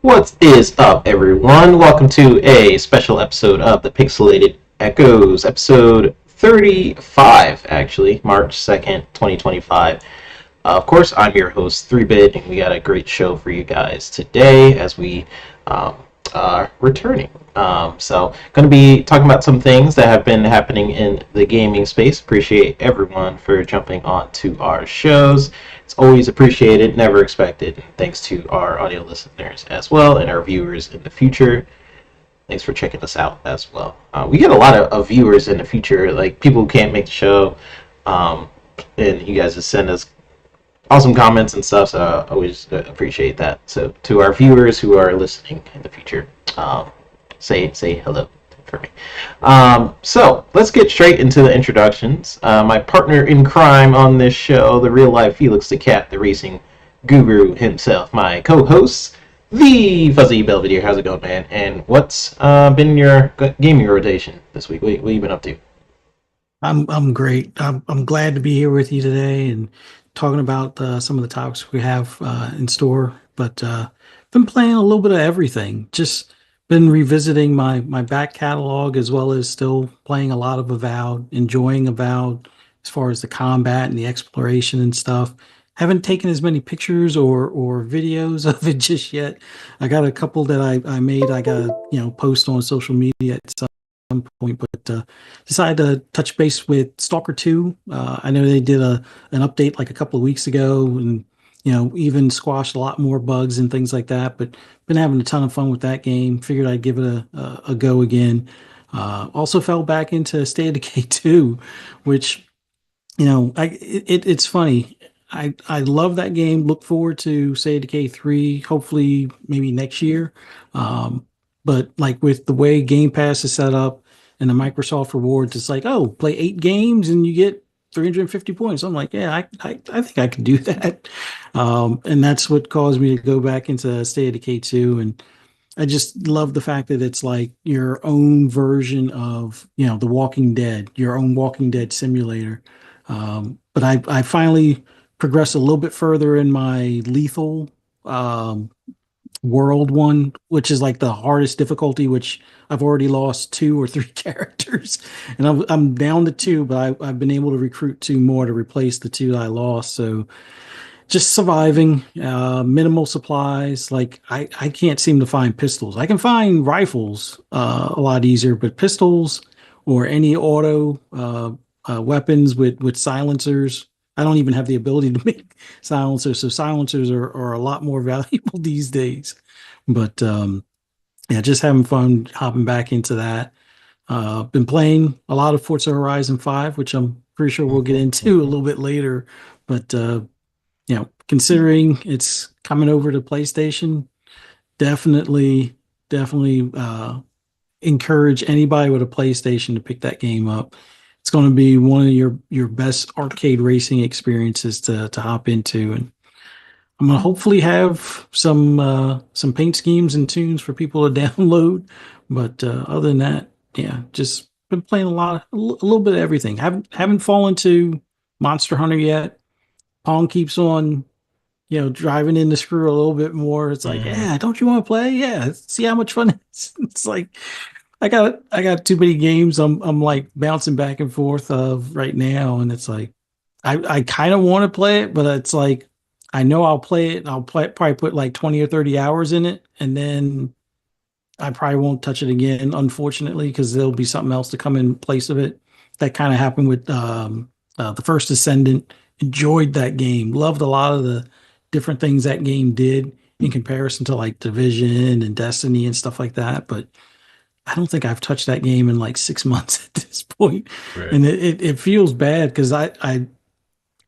What is up, everyone? Welcome to a special episode of the Pixelated Echoes, episode 35, actually, March 2nd, 2025. Of course, I'm your host, 3-Bit, and we got a great show for you guys today as we um, are returning. Going to be talking about some things that have been happening in the gaming space. Appreciate everyone for jumping on to our shows. It's always appreciated, never expected. Thanks to our audio listeners as well and our viewers in the future. Thanks for checking us out as well. We get a lot of viewers in the future, like people who can't make the show, and you guys just send us awesome comments and stuff. So I always appreciate that. So to our viewers who are listening in the future, say hello for me. So let's get straight into the introductions. My partner in crime on this show, the real life Felix the Cat, the racing guru himself, my co-host, the Fuzzy Belvedere. How's it going, man? And what's been your gaming rotation this week? What you been up to? I'm great. I'm glad to be here with you today and talking about some of the topics we have in store. But been playing a little bit of everything. Just been revisiting my back catalog as well as still playing a lot of Avowed, enjoying Avowed as far as the combat and the exploration and stuff. Haven't taken as many pictures or videos of it just yet. I got a couple that I made. I got post on social media at some point, but decided to touch base with Stalker 2. I know they did an update like a couple of weeks ago, and even squashed a lot more bugs and things like that. But been having a ton of fun with that game. Figured I'd give it a go again. Also fell back into State of Decay 2, which it's funny. I love that game. Look forward to State of Decay 3, hopefully maybe next year. But like with the way Game Pass is set up and the Microsoft rewards, it's like, oh, play 8 games and you get 350 points. I'm like, yeah, I think I can do that. And that's what caused me to go back into State of Decay 2. And I just love the fact that it's like your own version of, The Walking Dead, your own Walking Dead simulator. But I finally progressed a little bit further in my lethal world one, which is like the hardest difficulty, which I've already lost 2 or 3 characters, and I'm down to 2, but I've been able to recruit 2 more to replace the 2 that I lost. So just surviving, minimal supplies. Like I can't seem to find pistols. I can find rifles a lot easier, but pistols or any auto weapons with silencers. I don't even have the ability to make silencers, so silencers are a lot more valuable these days. But yeah, just having fun hopping back into that. Been playing a lot of Forza Horizon 5, which I'm pretty sure we'll get into a little bit later. But considering it's coming over to PlayStation, definitely encourage anybody with a PlayStation to pick that game up. It's going to be one of your best arcade racing experiences to hop into, and I'm going to hopefully have some paint schemes and tunes for people to download. But other than that, yeah, just been playing a little bit of everything. Haven't fallen to Monster Hunter yet. Pong keeps on, driving in the screw a little bit more. It's like, yeah, don't you want to play? Yeah, see how much fun it is. It's like I got too many games. I'm like bouncing back and forth of right now, and it's like I kind of want to play it, but it's like I know I'll play it. And probably put like 20 or 30 hours in it, and then I probably won't touch it again, unfortunately, because there'll be something else to come in place of it. That kind of happened with the First Descendant. Enjoyed that game. Loved a lot of the different things that game did in comparison to like Division and Destiny and stuff like that. But I don't think I've touched that game in like 6 months at this point. Right. And it feels bad because I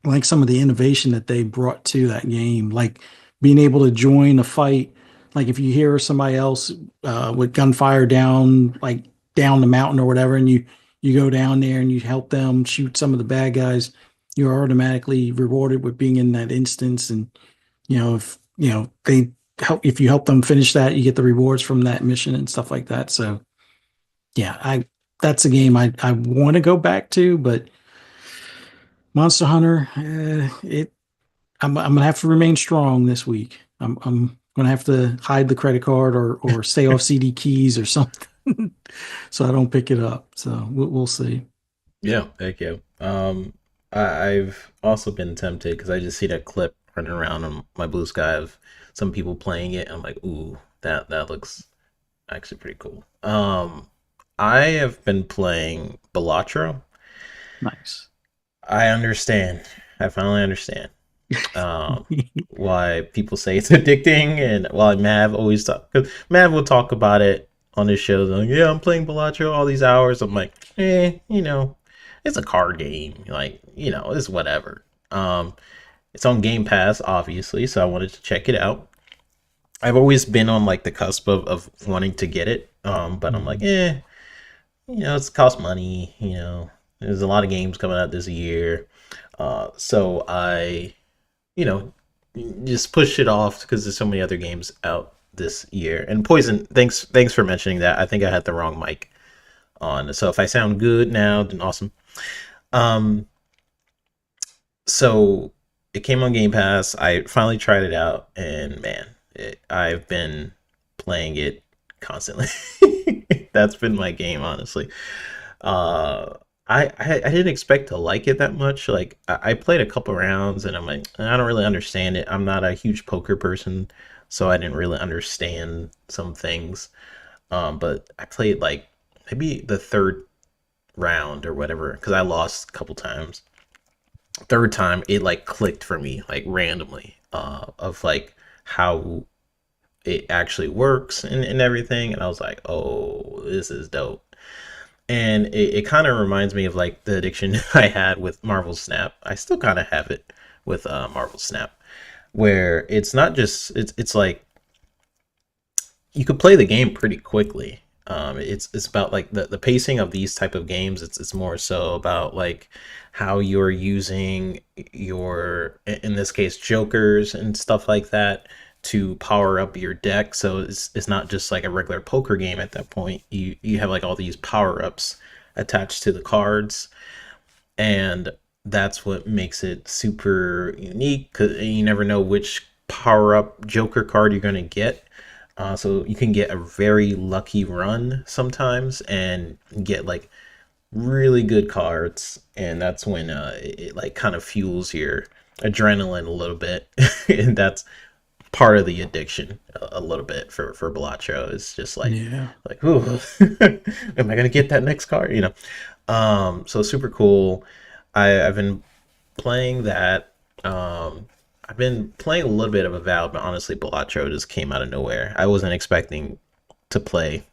like some of the innovation that they brought to that game, like being able to join a fight. Like if you hear somebody else with gunfire down, like down the mountain or whatever, and you go down there and you help them shoot some of the bad guys, you're automatically rewarded with being in that instance. And if they help, if you help them finish that, you get the rewards from that mission and stuff like that. So yeah, that's a game I want to go back to, but Monster Hunter, I'm gonna have to remain strong this week. I'm gonna have to hide the credit card or stay off CD keys or something, so I don't pick it up. So we'll see. Yeah, heck yeah. I've also been tempted because I just see that clip running around on my blue sky of some people playing it. I'm like, ooh, that looks actually pretty cool. I have been playing Balatro. Nice. I understand. I finally understand. Why people say it's addicting, and why Mav always talk. Cause Mav will talk about it on his shows. Like, yeah, I'm playing Balatro all these hours. I'm like, it's a card game. Like, it's whatever. It's on Game Pass, obviously, so I wanted to check it out. I've always been on like the cusp of wanting to get it. But I'm like, Mhm. it's cost money. There's a lot of games coming out this year. So I you know, just push it off because there's so many other games out this year. And Poison, thanks for mentioning that. I think I had the wrong mic on. So if I sound good now, then awesome. Um, so it came on Game Pass. I finally tried it out, and man, I've been playing it constantly. That's been my game, honestly. Uh, I didn't expect to like it that much. Like I played a couple rounds and I'm like, I don't really understand it. I'm not a huge poker person, so I didn't really understand some things. But I played like maybe the third round or whatever because I lost a couple times. Third time it like clicked for me like randomly of like how it actually works and everything, and I was like, oh, this is dope. And it kind of reminds me of like the addiction I had with Marvel Snap. I still kind of have it with Marvel Snap, where it's not just it's like you could play the game pretty quickly. It's about like the pacing of these type of games. It's more so about like how you're using your, in this case, jokers and stuff like that to power up your deck. So it's not just like a regular poker game at that point. You have like all these power ups attached to the cards, and that's what makes it super unique. Cause you never know which power up joker card you're gonna get. So you can get a very lucky run sometimes and get like really good cards, and that's when it like kind of fuels your adrenaline a little bit, and that's part of the addiction a little bit for Balatro. It's just Yeah. ooh, am I gonna get that next card? So super cool. I've been playing that. I've been playing a little bit of Avowed, but honestly, Balatro just came out of nowhere. I wasn't expecting to play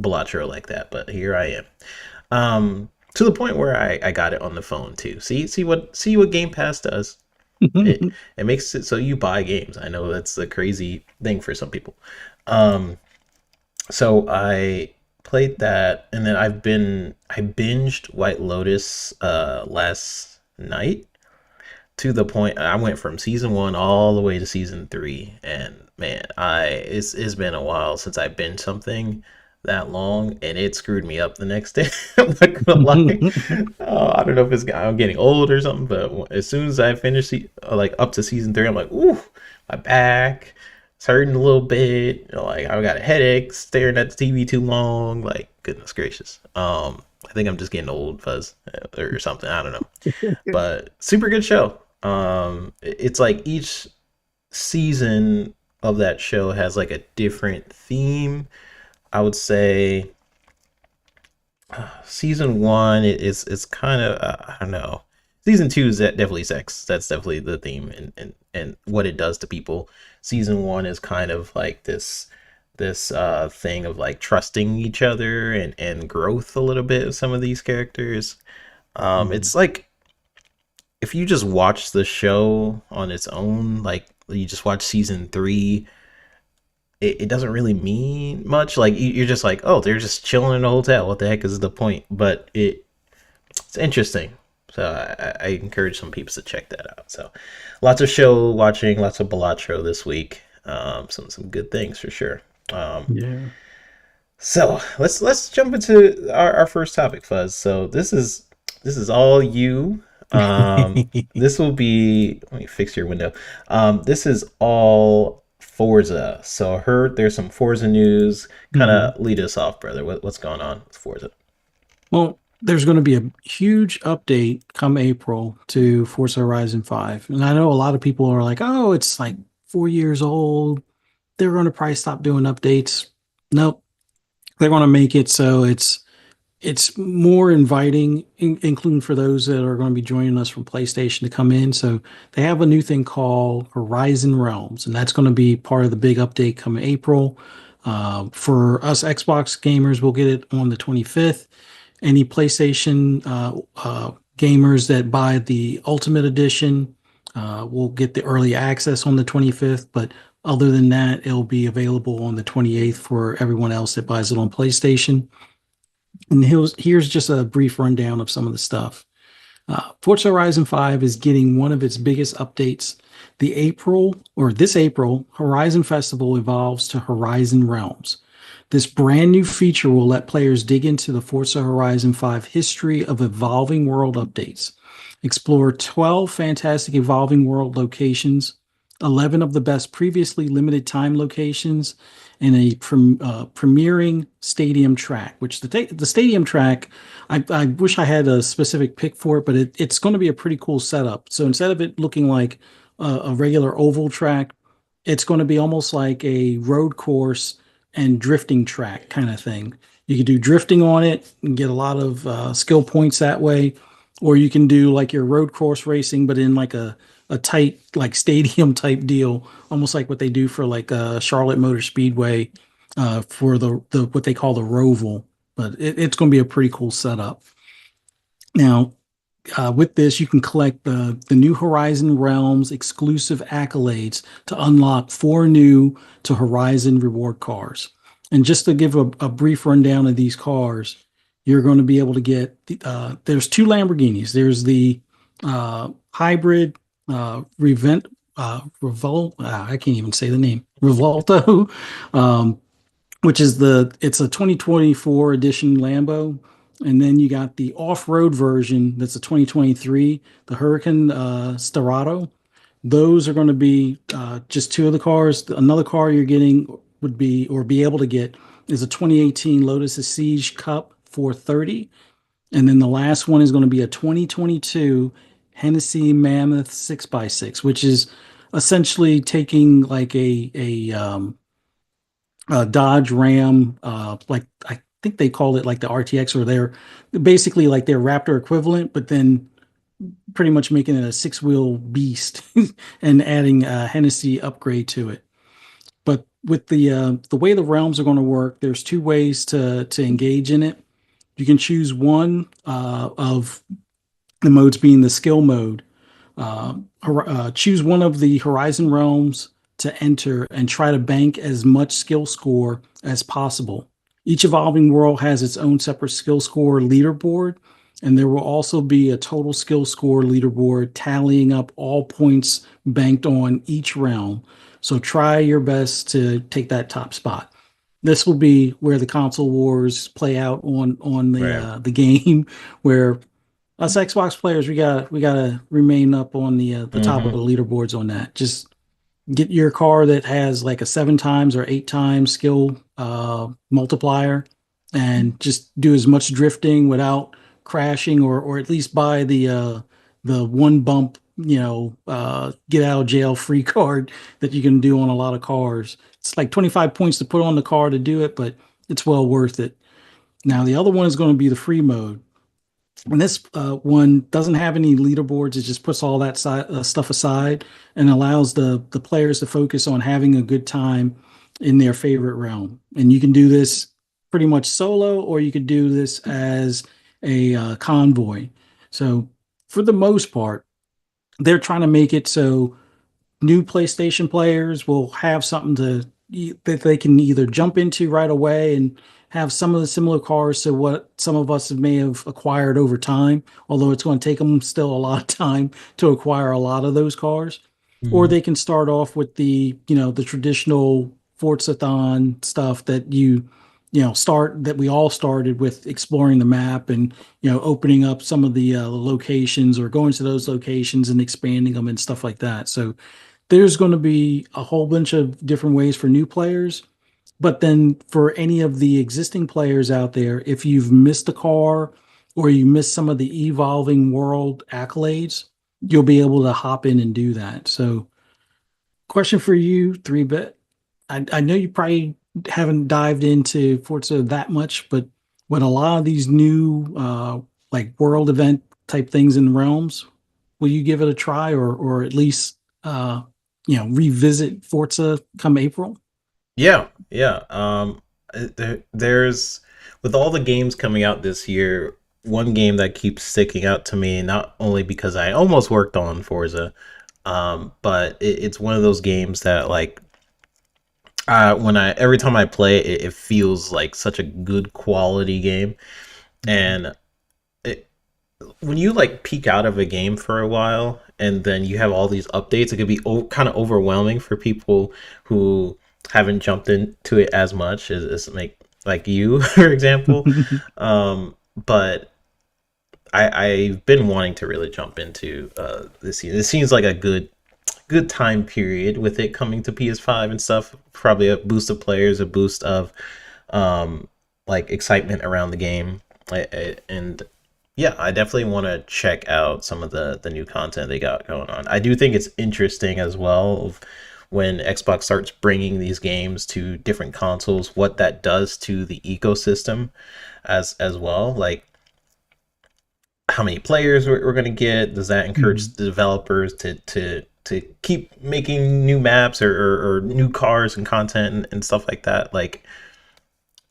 Balatro like that, but here I am. To the point where I got it on the phone too. See what Game Pass does. It makes it so you buy games. I know that's the crazy thing for some people. Um, so I played that, and then I binged White Lotus last night to the point I went from season one all the way to season three, and man, it's been a while since I've been something that long, and it screwed me up the next day. I'm not gonna lie. Oh, I don't know if I'm getting old or something, but as soon as I finish like up to season three, I'm like, ooh, my back. It's hurting a little bit. Like I've got a headache, staring at the TV too long. Like goodness gracious. I think I'm just getting old, fuzz, or something. I don't know, but super good show. It's like each season of that show has like a different theme. I would say season one it's kind of I don't know. Season two is definitely sex. That's definitely the theme, and what it does to people. Season one is kind of like this thing of like trusting each other and growth a little bit of some of these characters. Mhm. It's like if you just watch the show on its own, like you just watch season three, it doesn't really mean much. Like you're just like, oh, they're just chilling in a hotel. What the heck is the point? But it's interesting. So I encourage some people to check that out. So lots of show watching, lots of Balatro this week. Some good things for sure. Um, Yeah. so let's jump into our first topic, Fuzz. So this is all you. This will be, let me fix your window. This is all. Forza. So I heard there's some Forza news. Kind Hmm. of lead us off, brother. What's going on with Forza? Well, there's going to be a huge update come April to Forza Horizon 5. And I know a lot of people are like, oh, it's like 4 years old. They're going to probably stop doing updates. Nope. They're going to make it so it's more inviting, including for those that are going to be joining us from PlayStation to come in. So they have a new thing called Horizon Realms, and that's going to be part of the big update coming April. For us Xbox gamers, we'll get it on the 25th. Any PlayStation gamers that buy the Ultimate Edition will get the early access on the 25th. But other than that, it'll be available on the 28th for everyone else that buys it on PlayStation. And here's just a brief rundown of some of the stuff. Forza Horizon 5 is getting one of its biggest updates. This April, Horizon Festival evolves to Horizon Realms. This brand new feature will let players dig into the Forza Horizon 5 history of evolving world updates. Explore 12 fantastic evolving world locations, 11 of the best previously limited time locations, and a premiering stadium track, which the stadium track, I wish I had a specific pick for it, but it's going to be a pretty cool setup. So instead of it looking like a regular oval track, it's going to be almost like a road course and drifting track kind of thing. You can do drifting on it and get a lot of skill points that way, or you can do like your road course racing, but in like a tight like stadium type deal, almost like what they do for like Charlotte Motor Speedway for the what they call the Roval. But it's going to be a pretty cool setup. Now, with this, you can collect the New Horizon Realms exclusive accolades to unlock 4 new to Horizon reward cars. And just to give a brief rundown of these cars, you're going to be able to get there's 2 Lamborghinis. There's the hybrid I can't even say the name, Revolto, um, which is it's a 2024 edition Lambo. And then you got the off-road version that's a 2023, the Hurricane Sterrato. Those are going to be just 2 of the cars. Another car you're getting would be or be able to get is a 2018 Lotus Siege Cup 430. And then the last one is going to be a 2022 Hennessy Mammoth 6x6, which is essentially taking like a Dodge Ram, like I think they called it like the RTX, or they're basically like their Raptor equivalent, but then pretty much making it a six-wheel beast and adding a Hennessy upgrade to it. But with the way the realms are going to work, there's 2 ways to engage in it. You can choose one of the modes being the skill mode. Choose one of the Horizon realms to enter and try to bank as much skill score as possible. Each evolving world has its own separate skill score leaderboard, and there will also be a total skill score leaderboard tallying up all points banked on each realm. So try your best to take that top spot. This will be where the console wars play out on Right. the game, where us Xbox players, we gotta remain up on the top of Mm-hmm. the leaderboards on that. Just get your car that has like a 7 times or 8 times skill multiplier, and just do as much drifting without crashing, or at least buy the one bump, get out of jail free card that you can do on a lot of cars. It's like 25 points to put on the car to do it, but it's well worth it. Now the other one is going to be the free mode. And this one doesn't have any leaderboards. It just puts all that stuff aside and allows the players to focus on having a good time in their favorite realm. And you can do this pretty much solo, or you could do this as a convoy. So for the most part, they're trying to make it so new PlayStation players will have something that they can either jump into right away and have some of the similar cars to what some of us may have acquired over time, although it's going to take them still a lot of time to acquire a lot of those cars. Or Mm-hmm. they can start off with the traditional Forzathon stuff that start that we all started with, exploring the map and opening up some of the locations or going to those locations and expanding them and stuff like that. So there's going to be a whole bunch of different ways for new players. But then for any of the existing players out there, if you've missed a car or you missed some of the evolving world accolades, you'll be able to hop in and do that. So, question for you, 3-bit. I know you probably haven't dived into Forza that much, but with a lot of these new like world event type things in realms, will you give it a try or at least revisit Forza come April? Yeah, yeah. There's with all the games coming out this year, one game that keeps sticking out to me, not only because I almost worked on Forza, but it's one of those games that like when I every time I play it, it feels like such a good quality game, Mhm. and when you like peek out of a game for a while and then you have all these updates, it could be kind of overwhelming for people who haven't jumped into it as much as like you, for example. But I've been wanting to really jump into this season. It seems like a good time period with it coming to PS5 and stuff. Probably a boost of players, a boost of um, like excitement around the game, and yeah, I definitely want to check out some of the new content they got going on. I do think it's interesting as well of when Xbox starts bringing these games to different consoles, what that does to the ecosystem as well. Like how many players we're going to get? Does that encourage Mhm. the developers to keep making new maps or new cars and content and stuff like that? Like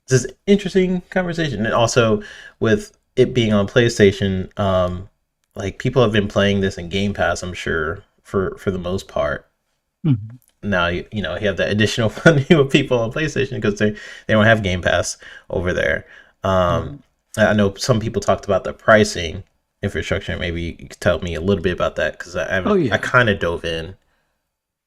this is interesting conversation, and also with it being on PlayStation, like people have been playing this in Game Pass, I'm sure for the most part. Mhm. Now you know you have that additional funding with people on PlayStation because they don't have Game Pass over there. Um, Right. I know some people talked about the pricing infrastructure. Maybe you could tell me a little bit about that because I Oh haven't. I yeah. kind of dove in,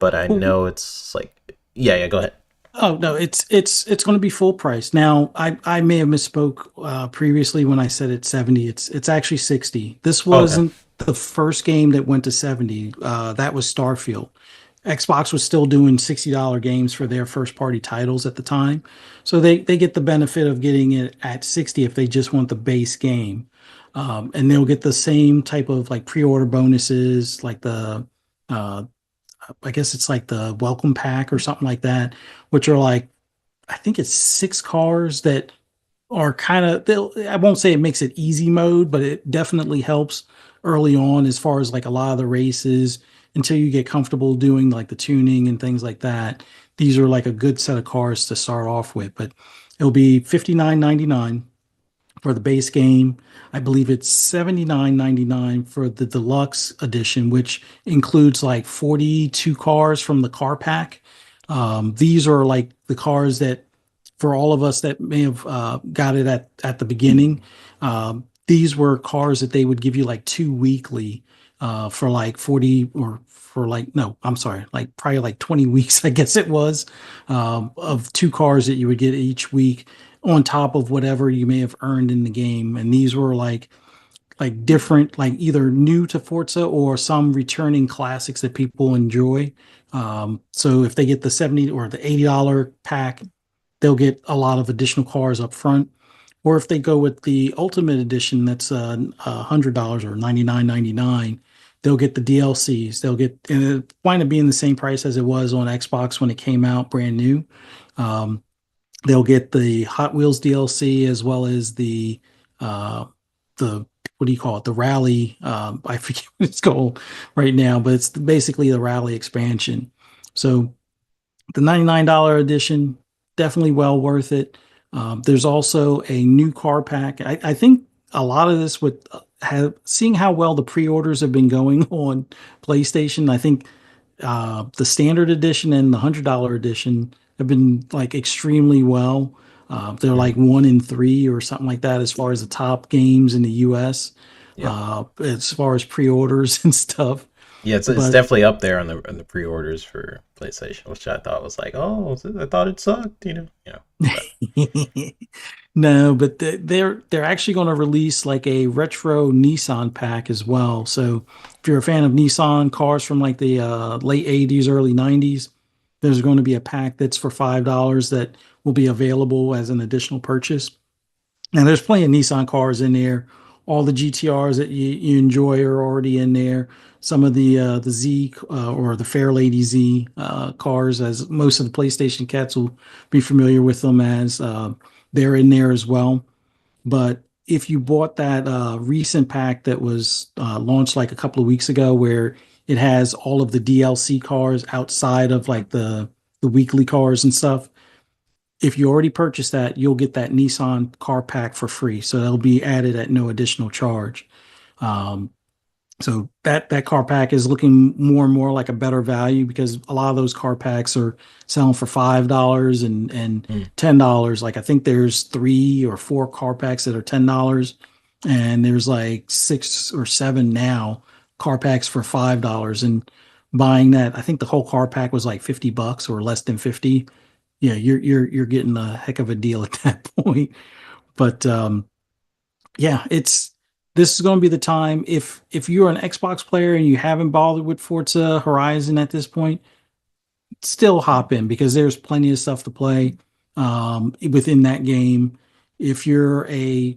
but I Well, know it's like yeah. Go ahead. oh no, it's going to be full price. Now, I may have misspoke previously when I said it's 70. It's actually 60. This Oh, okay. wasn't the first game that went to 70. That was Starfield. Xbox was still doing $60 games for their first party titles at the time. So they get the benefit of getting it at 60 if they just want the base game. And they'll get the same type of like pre-order bonuses, like the uh, I guess it's like the welcome pack or something like that, which are like I think it's 6 cars that are kind of I won't say it makes it easy mode, but it definitely helps early on as far as like a lot of the races until you get comfortable doing like the tuning and things like that. These are like a good set of cars to start off with, but it'll be 59.99 for the base game. I believe it's 79.99 for the deluxe edition, which includes like 42 cars from the car pack. These are like the cars that, for all of us that may have got it at the beginning, these were cars that they would give you like two weekly for like 40 or for like, no, I'm sorry, like probably like 20 weeks, I guess it was, of 2 cars that you would get each week on top of whatever you may have earned in the game. And these were like different, like either new to Forza or some returning classics that people enjoy. So if they get the 70 or the $80 pack, they'll get a lot of additional cars up front. Or if they go with the Ultimate Edition, that's $100 or 99.99, they'll get the DLCs. They'll get, and it wind up being the same price as it was on Xbox when it came out brand new. Um, they'll get the Hot Wheels DLC as well as uh, the what do you call it? The Rally. I forget what it's called right now, but it's basically the Rally expansion. So the $99 edition, definitely well worth it. There's also a new car pack. I think a lot of this with have seeing how well the pre-orders have been going on PlayStation. I think the standard edition and the $100 edition have been like extremely well. They're like Mhm. 1 in 3 or something like that as far as the top games in the US, Yeah. as far as pre-orders and stuff. Yeah, it's But definitely up there on the pre-orders for PlayStation, which I thought was like, oh, I thought it sucked, but no, but they're actually going to release like a retro Nissan pack as well. So if you're a fan of Nissan cars from like the late 80s, early 90s, there's going to be a pack that's for $5 that will be available as an additional purchase. Now, there's plenty of Nissan cars in there. All the GTRs that you enjoy are already in there. Some of the Z or the Fairlady Z cars, as most of the PlayStation cats will be familiar with them as they're in there as well. But if you bought that recent pack that was launched like a couple of weeks ago, where it has all of the DLC cars outside of like the weekly cars and stuff, if you already purchased that, you'll get that Nissan car pack for free. So that'll be added at no additional charge. Um, so that car pack is looking more and more like a better value because a lot of those car packs are selling for $5 and mm, $10. Like I think there's 3 or 4 car packs that are $10, and there's like 6 or 7 now car packs for $5. And buying that, I think the whole car pack was like $50 or less than 50. Yeah, you're getting a heck of a deal at that point. But yeah, it's this is going to be the time if you're an Xbox player and you haven't bothered with Forza Horizon at this point, still hop in because there's plenty of stuff to play within that game. If you're a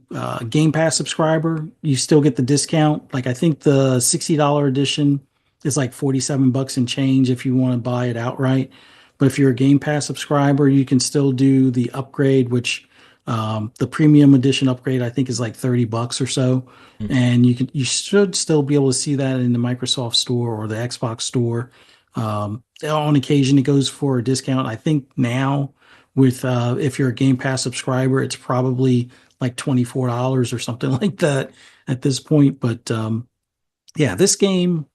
Game Pass subscriber, you still get the discount. Like I think the $60 edition is like 47 bucks and change if you want to buy it outright. But if you're a Game Pass subscriber, you can still do the upgrade, which the premium edition upgrade I think is like 30 bucks or so. mm. And you should still be able to see that in the Microsoft Store or the Xbox Store. On occasion, it goes for a discount. I think now, with if you're a Game Pass subscriber, it's probably like $24 or something like that at this point. But yeah, this game,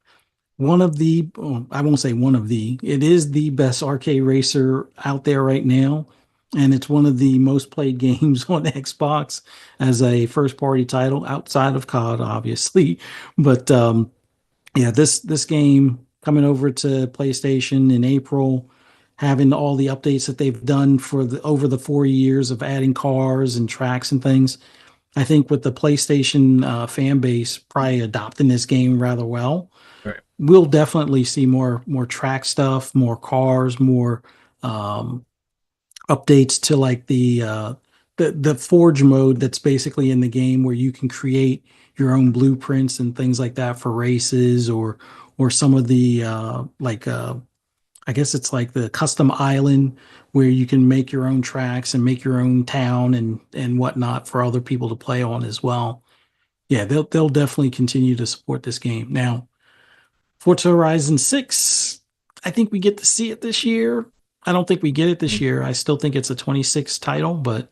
I won't say one of it is the best arcade racer out there right now. And it's one of the most played games on Xbox as a first party title outside of COD, obviously. But yeah, this game coming over to PlayStation in April, having all the updates that they've done for the over the 4 years of adding cars and tracks and things. I think with the PlayStation fan base probably adopting this game rather well, Right. we'll definitely see more track stuff, more cars, more um, updates to like the forge mode that's basically in the game where you can create your own blueprints and things like that for races or some of the I guess it's like the custom island where you can make your own tracks and make your own town and whatnot for other people to play on as well. Yeah, they'll definitely continue to support this game. Now, Forza Horizon 6, I think we get to see it this year. I don't think we get it this Mm. year. I still think it's a 26 title, but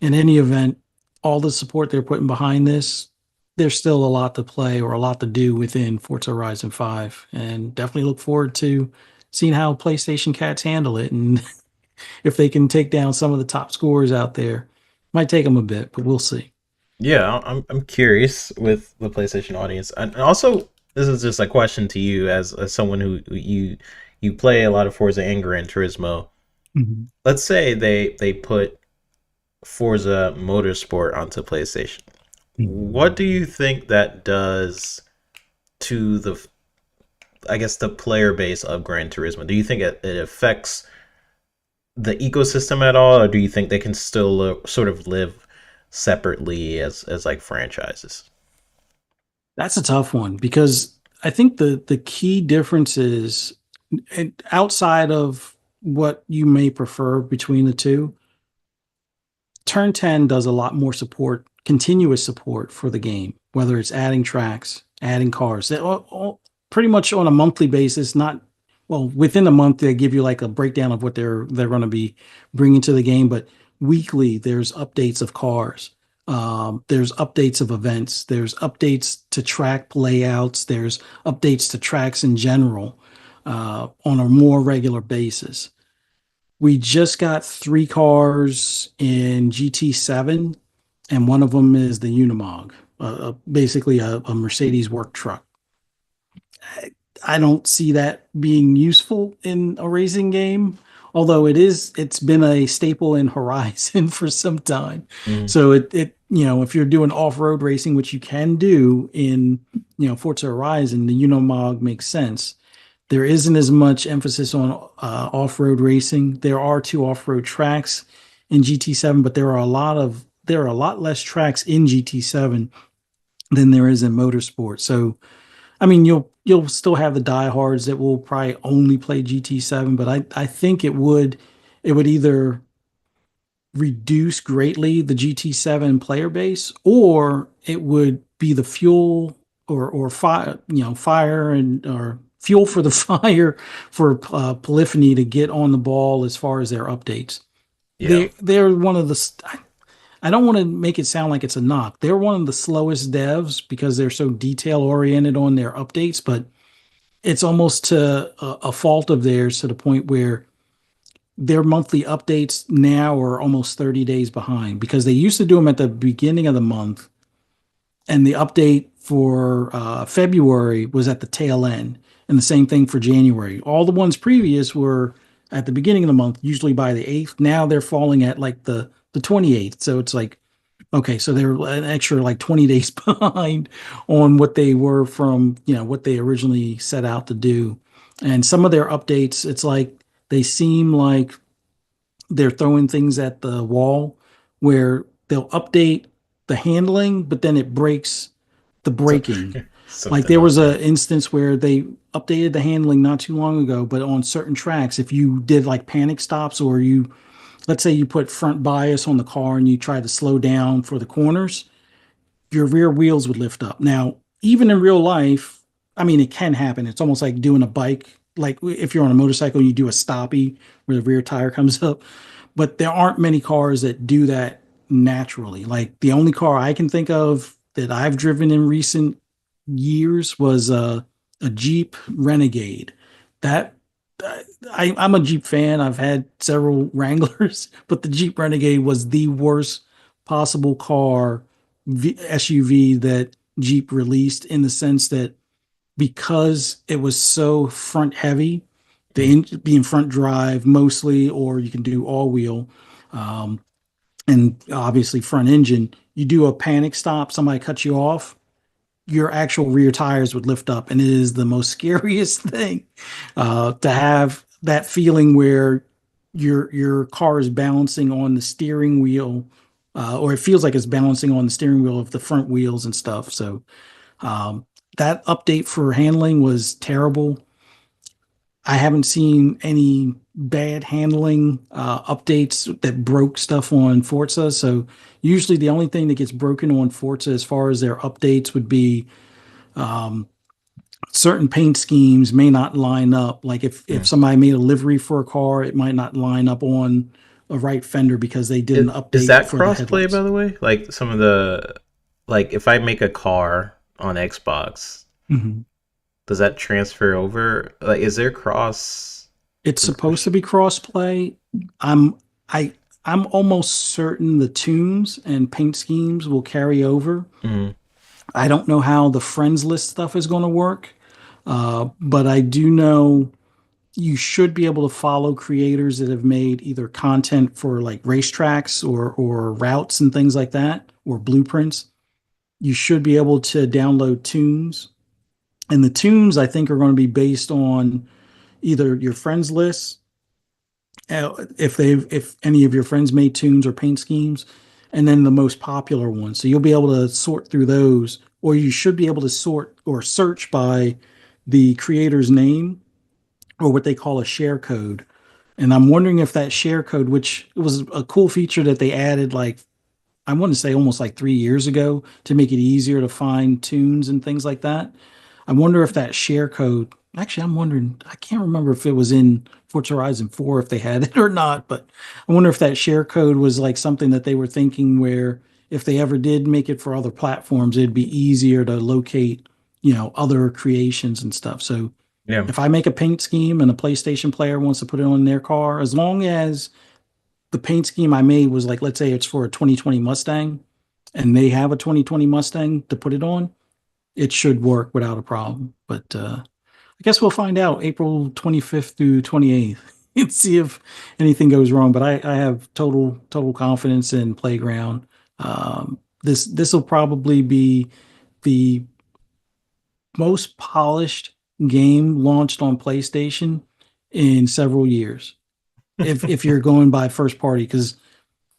in any event, all the support they're putting behind this, there's still a lot to play or a lot to do within Forza Horizon 5. And definitely look forward to seeing how PlayStation cats handle it and if they can take down some of the top scorers out there. Might take them a bit, but we'll see. Yeah, I'm curious with the PlayStation audience, and also this is just a question to you as someone who you play a lot of Forza and Gran Turismo. Mhm. Let's say they put Forza Motorsport onto PlayStation. What do you think that does to the, I guess, the player base of Gran Turismo? Do you think it affects the ecosystem at all, or do you think they can still sort of live separately as like franchises? That's a tough one because I think the key difference is outside of what you may prefer between the two, Turn 10 does a lot more support, continuous support for the game, whether it's adding tracks, adding cars, pretty much on a monthly basis, not well, within a month they give you like a breakdown of what they're going to be bringing to the game, but weekly there's updates of cars. There's updates of events. There's updates to track layouts. There's updates to tracks in general on a more regular basis. We just got 3 cars in GT7, and one of them is the Unimog, basically a Mercedes work truck. I don't see that being useful in a racing game, although it's been a staple in Horizon for some time. Mm. So if you're doing off-road racing, which you can do in, Forza Horizon, the Unimog makes sense. There isn't as much emphasis on off-road racing. There are two off-road tracks in GT7, but there are a lot less tracks in GT7 than there is in motorsport. So I mean, you'll still have the diehards that will probably only play GT7, but I think it would either reduce greatly the GT7 player base, or it would be the fuel or fire, fire and or fuel for the fire for Polyphony to get on the ball as far as their updates. Yeah. They're one of the I don't want to make it sound like it's a knock. They're one of the slowest devs because they're so detail oriented on their updates, but it's almost to a fault of theirs to the point where their monthly updates now are almost 30 days behind because they used to do them at the beginning of the month, and the update for February was at the tail end, and the same thing for January. All the ones previous were at the beginning of the month, usually by the 8th. Now they're falling at like the 28th. So it's like, okay, so they're an extra like 20 days behind on what they were from, what they originally set out to do. And some of their updates, it's like they seem like they're throwing things at the wall where they'll update the handling, but then it breaks the So, braking. Like something there else. was Yeah. a instance where they updated the handling not too long ago, but on certain tracks, if you did like panic stops or let's say you put front bias on the car and you try to slow down for the corners, your rear wheels would lift up. Now, even in real life, I mean, it can happen. It's almost like doing a bike. Like if you're on a motorcycle, you do a stoppie where the rear tire comes up. But there aren't many cars that do that naturally. Like the only car I can think of that I've driven in recent years was a Jeep Renegade. That I'm a Jeep fan. I've had several Wranglers, but the Jeep Renegade was the worst possible car SUV that Jeep released in the sense that because it was so front heavy, being front drive mostly, or you can do all wheel, um, and obviously front engine. You do a panic stop, somebody cuts you off, your actual rear tires would lift up, and it is the most scariest thing to have that feeling where your car is balancing on the steering wheel, or it feels like it's balancing on the steering wheel of the front wheels and stuff. So um, that update for handling was terrible. I haven't seen any bad handling updates that broke stuff on Forza. So usually the only thing that gets broken on Forza as far as their updates would be um, certain paint schemes may not line up. Like if Mm. somebody made a livery for a car, it might not line up on a right fender because they did an Is update that for the crossplay, by headlights. the way? Like some of the, like if I make a car on Xbox, Mhm. does that transfer over? Like, is there cross It's supposed to progression? be crossplay. I'm I I'm almost certain the tunes and paint schemes will carry over. Mm. I don't know how the friends list stuff is going to work, but I do know you should be able to follow creators that have made either content for like racetracks or routes and things like that, or blueprints. You should be able to download tunes, and the tunes I think are going to be based on either your friends list, if any of your friends made tunes or paint schemes, and then the most popular ones. So you'll be able to sort through those, or you should be able to sort or search by the creator's name or what they call a share code. And I'm wondering if that share code, which was a cool feature that they added, like I want to say almost like 3 years ago to make it easier to find tunes and things like that. I wonder if that share code, actually, I'm wondering, I can't remember if it was in Forza Horizon 4 if they had it or not, but I wonder if that share code was like something that they were thinking where if they ever did make it for other platforms, it'd be easier to locate, other creations and stuff. So Yeah. if I make a paint scheme and a PlayStation player wants to put it on their car, as long as the paint scheme I made was like, let's say it's for a 2020 Mustang and they have a 2020 Mustang to put it on, it should work without a problem. But I guess we'll find out April 25th through 28th and see if anything goes wrong. But I have total confidence in Playground. This will probably be the most polished game launched on PlayStation in several years. If you're going by first party, because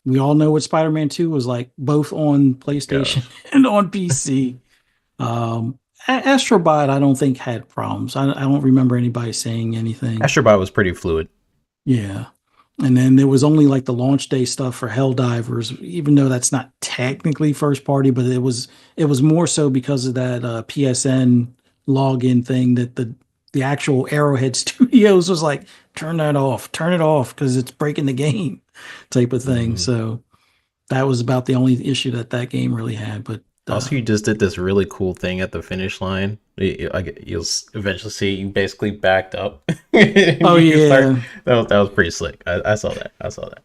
we all know what Spider-Man 2 was like, both on PlayStation Gosh. and on PC. Astrobot, I don't think had problems. I don't remember anybody saying anything. Astrobot was pretty fluid. Yeah. And then there was only like the launch day stuff for Helldivers, even though that's not technically first party, but it was more so because of that PSN login thing that the actual Arrowhead Studios was like, turn it off because it's breaking the game type of thing. Mhm. So that was about the only issue that game really had. But Also, you just did this really cool thing at the finish line. You'll eventually see you basically backed up. oh You can start. yeah, That was pretty slick. I saw that. I saw that.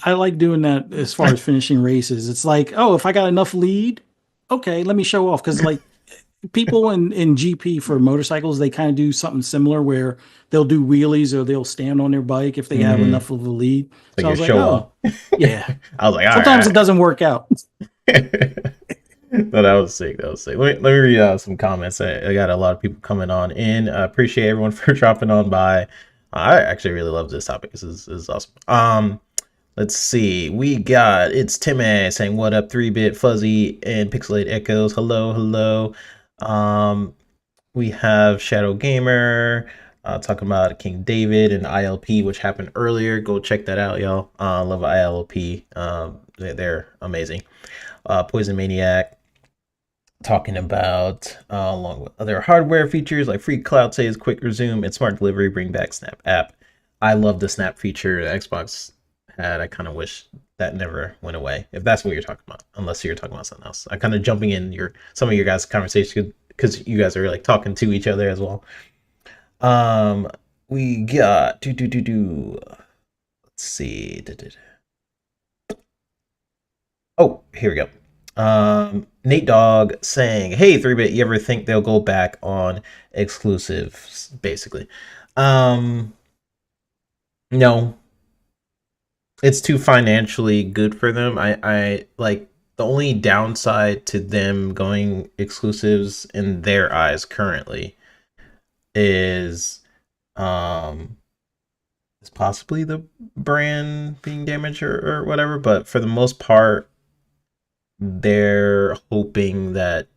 I like doing that as far as finishing races. It's like, oh, if I got enough lead, okay, let me show off. Because like people in GP for motorcycles, they kind of do something similar where they'll do wheelies or they'll stand on their bike if they have Mm-hmm. enough of a lead. Like So I your was like, show off. oh, yeah. I was like, all Sometimes it right. doesn't work out. No, that was sick. That was sick. Let me read some comments. I got a lot of people coming on in. I appreciate everyone for dropping on by. I actually really love this topic. This is awesome. Let's see. We got it's Timmy saying what up, 3-bit fuzzy and Pixelated Echoes. Hello, hello. We have Shadow Gamer talking about King David and ILP, which happened earlier. Go check that out, y'all. Love ILP. They're amazing. Poison Maniac talking about along with other hardware features like free cloud saves, quick resume, and smart delivery. Bring back Snap app. I love the Snap feature the Xbox had. I kind of wish that never went away. If that's what you're talking about, unless you're talking about something else. I kind of jumping in some of your guys' conversation because you guys are like talking to each other as well. We got Let's see. Oh, here we go. Nate Dogg saying, "Hey, 3-bit, you ever think they'll go back on exclusives?" Basically, no. It's too financially good for them. I like the only downside to them going exclusives in their eyes currently is um is possibly the brand being damaged or whatever. But for the most part, they're hoping that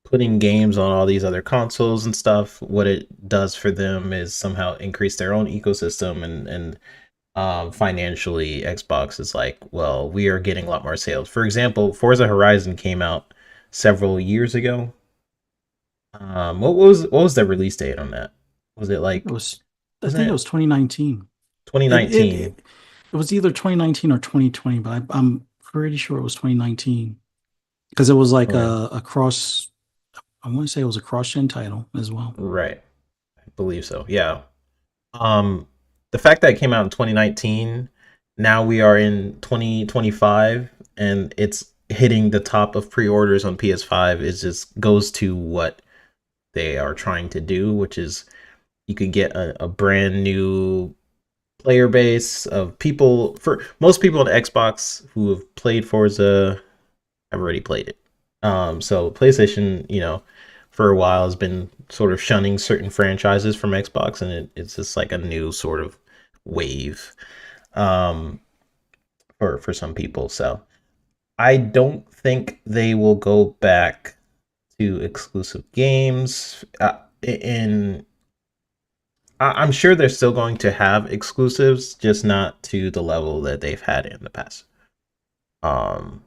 putting games on all these other consoles and stuff, what it does for them is somehow increase their own ecosystem and financially Xbox is like, well, we are getting a lot more sales. For example, Forza Horizon came out several years ago. What was the release date on that? Was it like It was, I wasn't think it it was 2019. It it 2019? it, it was either 2019 or 2020, but I'm pretty sure it was 2019 because it was like Okay. a cross. I want to say it was a cross-gen title as well. Right. I believe so. Yeah. Um, the fact that it came out in 2019, now we are in 2025, and it's hitting the top of pre-orders on PS5 is just goes to what they are trying to do, which is you could get a brand new player base of people. For most people on Xbox who have played Forza have already played it. So PlayStation, for a while has been sort of shunning certain franchises from Xbox, and it's just like a new sort of wave um, for some people. So I don't think they will go back to exclusive games. I'm sure they're still going to have exclusives, just not to the level that they've had in the past. Um,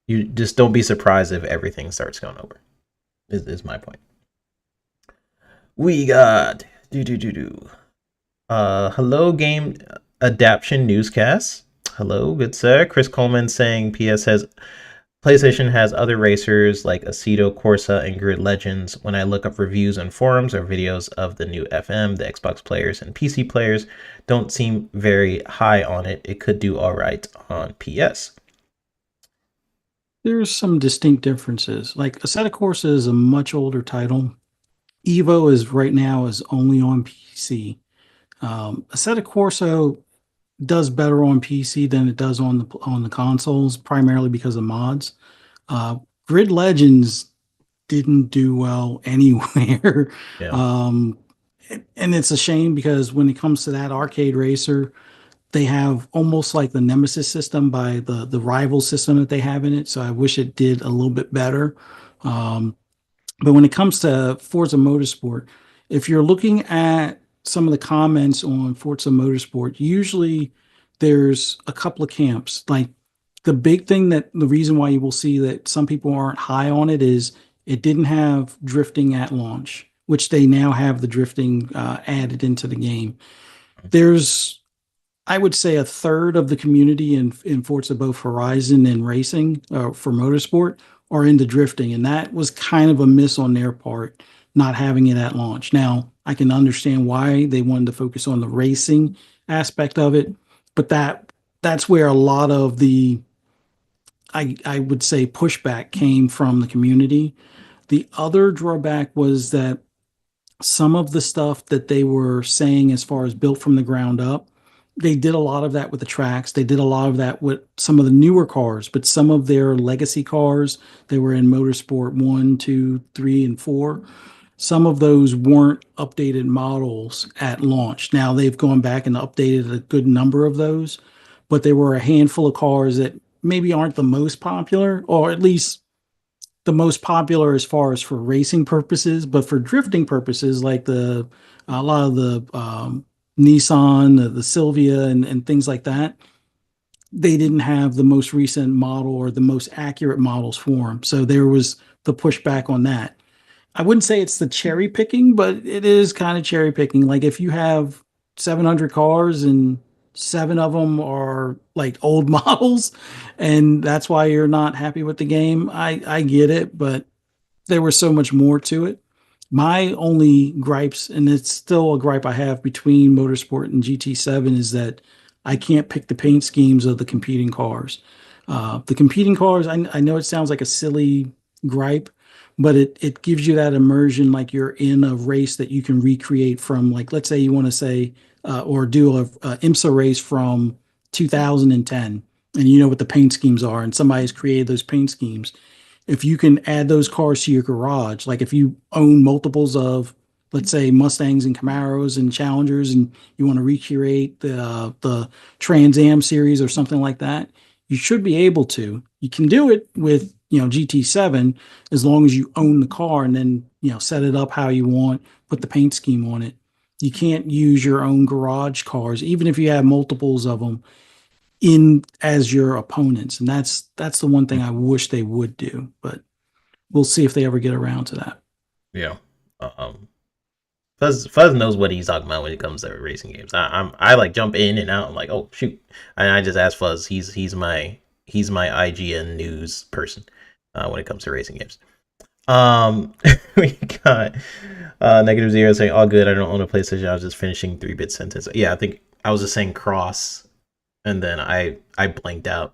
you just don't be surprised if everything starts going over. Is my point. We got hello game adaption newscast. Hello, good sir. Chris Coleman saying PlayStation has other racers like Aceto, Corsa, and Grid Legends. When I look up reviews on forums or videos of the new FM, the Xbox players and PC players don't seem very high on it. It could do all right on PS. There's some distinct differences. Like Assetto Corsa is a much older title. Evo is right now is only on PC. Assetto Corsa does better on PC than it does on the consoles, primarily because of mods. Uh, Grid Legends didn't do well anywhere. Yeah. um, and it's a shame because when it comes to that arcade racer, they have almost like the Nemesis system by the rival system that they have in it. So I wish it did a little bit better. Um, but when it comes to Forza Motorsport, if you're looking at some of the comments on Forza Motorsport, usually there's a couple of camps. Like the big thing that the reason why you will see that some people aren't high on it is it didn't have drifting at launch, which they now have the drifting added into the game. There's I would say a third of the community in Forza both Horizon and racing for motorsport are into drifting, and that was kind of a miss on their part, not having it at launch. Now, I can understand why they wanted to focus on the racing aspect of it, but that's where a lot of the I would say pushback came from the community. The other drawback was that some of the stuff that they were saying as far as built from the ground up, they did a lot of that with the tracks. They did a lot of that with some of the newer cars, but some of their legacy cars, they were in Motorsport 1, 2, 3, and 4. Some of those weren't updated models at launch. Now they've gone back and updated a good number of those, but there were a handful of cars that maybe aren't the most popular, or at least the most popular as far as for racing purposes, but for drifting purposes, like the a lot of the Nissan, the Sylvia, and things like that, they didn't have the most recent model or the most accurate models for them. So there was the pushback on that. I wouldn't say it's the cherry picking, but it is kind of cherry picking. Like if you have 700 cars and seven of them are like old models, and that's why you're not happy with the game, I get it, but there was so much more to it. My only gripes, and it's still a gripe I have between Motorsport and GT7, is that I can't pick the paint schemes of the competing cars. The competing cars, I know it sounds like a silly gripe, but it gives you that immersion like you're in a race that you can recreate from, like, let's say you want to say, or do a IMSA race from 2010, and you know what the paint schemes are, and somebody's created those paint schemes. If you can add those cars to your garage, like if you own multiples of, let's say, Mustangs and Camaros and Challengers, and you want to recreate the Trans Am series or something like that, you should be able to. You can do it with GT7 as long as you own the car and then set it up how you want, put the paint scheme on it. You can't use your own garage cars, even if you have multiples of them in as your opponents, and that's the one thing I wish they would do, but we'll see if they ever get around to that. Yeah. Um, Fuzz knows what he's talking about when it comes to racing games. I like jump in and out. I'm like, oh shoot, and I just ask Fuzz. He's my IGN news person when it comes to racing games. We got negative zero saying all good. I don't own a PlayStation. I was just finishing 3-bit sentence. Yeah, I think I was just saying cross, and then I blanked out,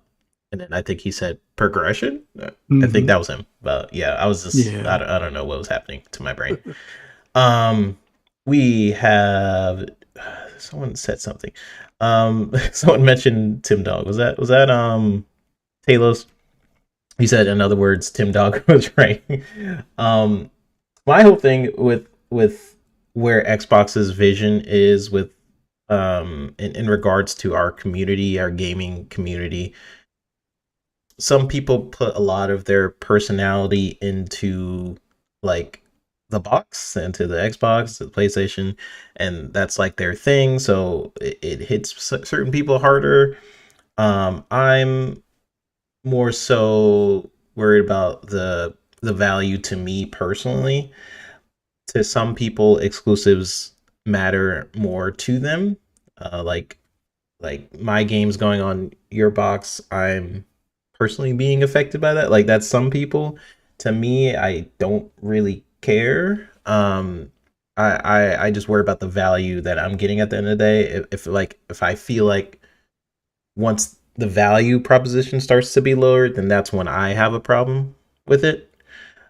and then I think he said progression. I think that was him. But yeah, I was just Yeah. I don't know what was happening to my brain. Um, we have someone said something. Someone mentioned Tim Dog. Was that Talos? He said, in other words, Tim Dog was right. Um, my whole thing with where Xbox's vision is with in regards to our community, our gaming community, some people put a lot of their personality into like the box, into the Xbox, the PlayStation, and that's like their thing. So it hits certain people harder. I'm more so worried about the value to me personally. To some people, exclusives matter more to them. Like my games going on your box, I'm personally being affected by that. Like that's some people. To me, I don't really care. I just worry about the value that I'm getting at the end of the day. If I feel like once the value proposition starts to be lowered, then that's when I have a problem with it.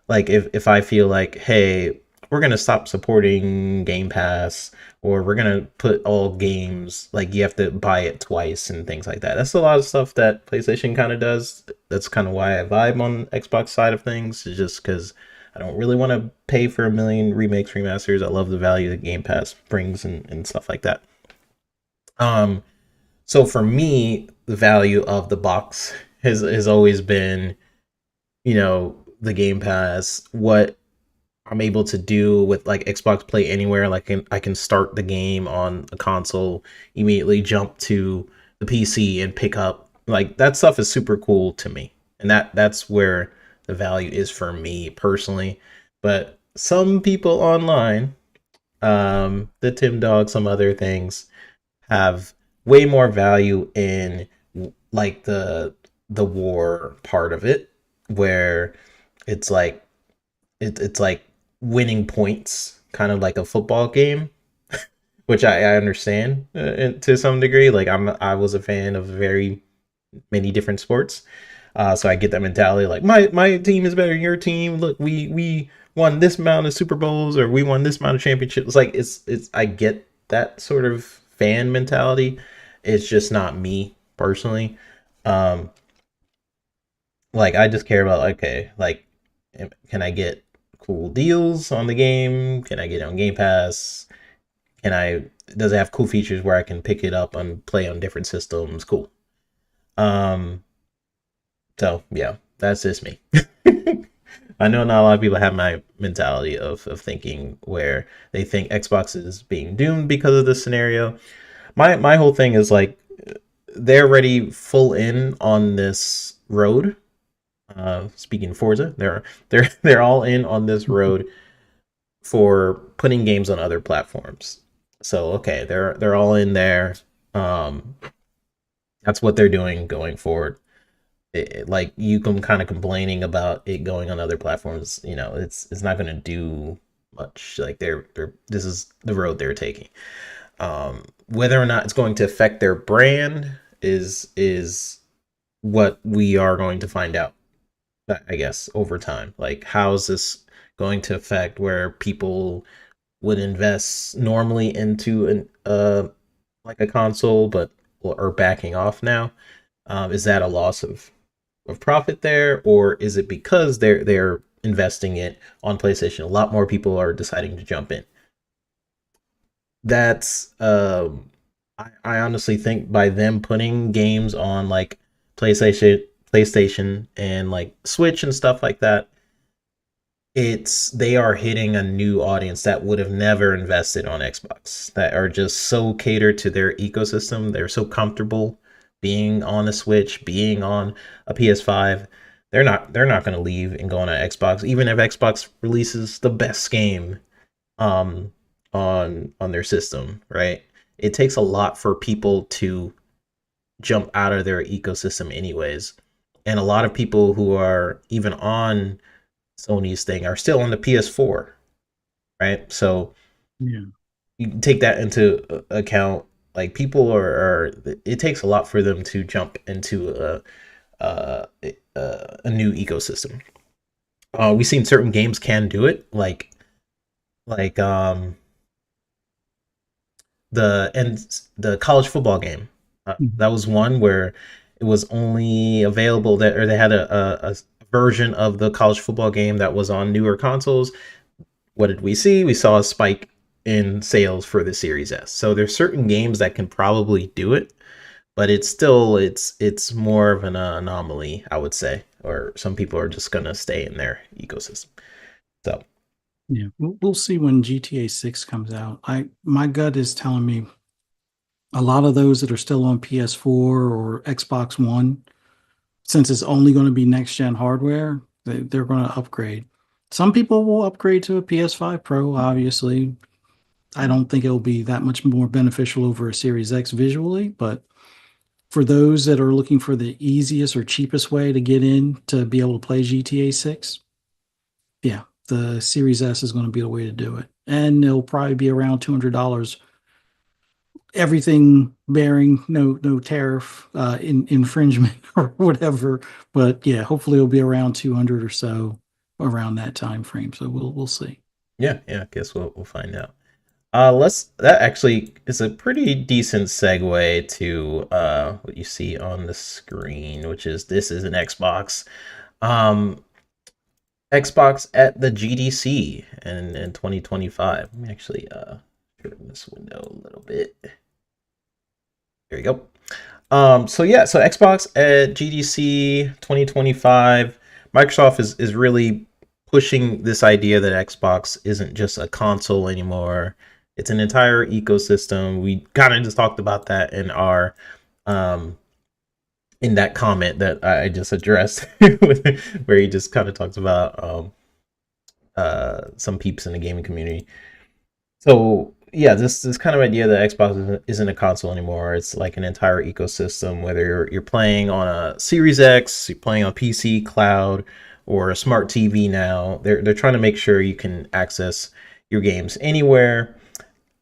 Like if I feel like, hey, we're gonna stop supporting Game Pass, or we're gonna put all games like you have to buy it twice and things like that. That's a lot of stuff that PlayStation kind of does. That's kind of why I vibe on Xbox side of things, is just because I don't really want to pay for a million remakes, remasters. I love the value that Game Pass brings and stuff like that. Um, so for me, the value of the box has always been, the Game Pass, what I'm able to do with like Xbox Play Anywhere. Like I can start the game on a console, immediately jump to the PC and pick up, like that stuff is super cool to me, and that's where the value is for me personally. But some people online, the Tim Dog, some other things have way more value in like the war part of it, where it's like it's like winning points, kind of like a football game, which I understand to some degree. Like I was a fan of very many different sports, so I get that mentality. Like my team is better than your team. Look, we won this amount of Super Bowls, or we won this amount of championships. Like it's I get that sort of fan mentality. It's just not me personally. Um, like I just care about, okay, like can I get cool deals on the game? Can I get it on Game Pass? Can I Does it have cool features where I can pick it up and play on different systems? Cool. Um so yeah, that's just me. I know not a lot of people have my mentality of thinking where they think Xbox is being doomed because of this scenario. My whole thing is like they're already full in on this road. Speaking of Forza, they're all in on this road for putting games on other platforms. So okay, they're all in there. Um, that's what they're doing going forward. Like you can kind of complaining about it going on other platforms. It's not going to do much. Like they're this is the road they're taking. Whether or not it's going to affect their brand is what we are going to find out, I guess, over time. Like, how is this going to affect where people would invest normally into an like a console, but are backing off now? Is that a loss of profit there, or is it because they're investing it on PlayStation? A lot more people are deciding to jump in. That's I honestly think by them putting games on like PlayStation and like Switch and stuff like that, they are hitting a new audience that would have never invested on Xbox, that are just so catered to their ecosystem. They're so comfortable being on a Switch, being on a PS5. They're not going to leave and go on an Xbox, even if Xbox releases the best game um on their system, right? It takes a lot for people to jump out of their ecosystem anyways. And a lot of people who are even on Sony's thing are still on the PS4, right? So Yeah. you can take that into account. Like people are it takes a lot for them to jump into a new ecosystem. We've seen certain games can do it, like the college football game. Mhm. That was one where it was only available that, or they had a version of the college football game that was on newer consoles. What did we see? We saw a spike in sales for the Series S. So there's certain games that can probably do it, but it's more of an anomaly, I would say, or some people are just gonna stay in their ecosystem. So Yeah, we'll see when GTA 6 comes out. My gut is telling me a lot of those that are still on PS4 or Xbox One, since it's only going to be next gen hardware, they're going to upgrade. Some people will upgrade to a PS5 Pro, obviously. I don't think it'll be that much more beneficial over a Series X visually, but for those that are looking for the easiest or cheapest way to get in to be able to play GTA 6, yeah, the Series S is going to be the way to do it. And it'll probably be around $200 everything bearing no tariff infringement or whatever. But yeah, hopefully it'll be around 200 or so around that time frame. So we'll see. Yeah, yeah. I guess we'll find out. Let's. That actually is a pretty decent segue to what you see on the screen, which is this is an Xbox. Um, Xbox at the GDC in 2025. Let me actually shorten this window a little bit. There you go. So yeah, so Xbox at GDC 2025, Microsoft is really pushing this idea that Xbox isn't just a console anymore. It's an entire ecosystem. We kind of just talked about that um in that comment that I just addressed where he just kind of talks about some peeps in the gaming community. So yeah, this kind of idea that Xbox isn't a console anymore. It's like an entire ecosystem. Whether you're playing on a Series X, you're playing on PC, cloud, or a smart TV now, they're trying to make sure you can access your games anywhere.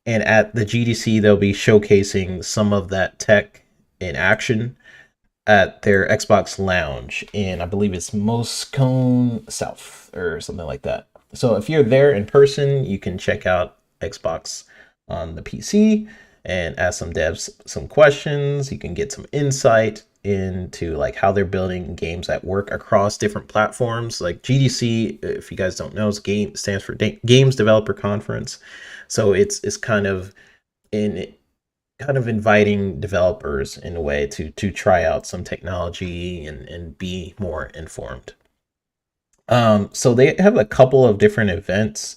And at the GDC, they'll be showcasing some of that tech in action at their Xbox Lounge in, I believe it's Moscone South or something like that. So if you're there in person, you can check out Xbox on the PC and ask some devs some questions. You can get some insight into like how they're building games that work across different platforms. Like GDC, if you guys don't know, is game stands for Games Developer Conference. So it's in kind of inviting developers in a way to try out some technology and be more informed. So they have a couple of different events.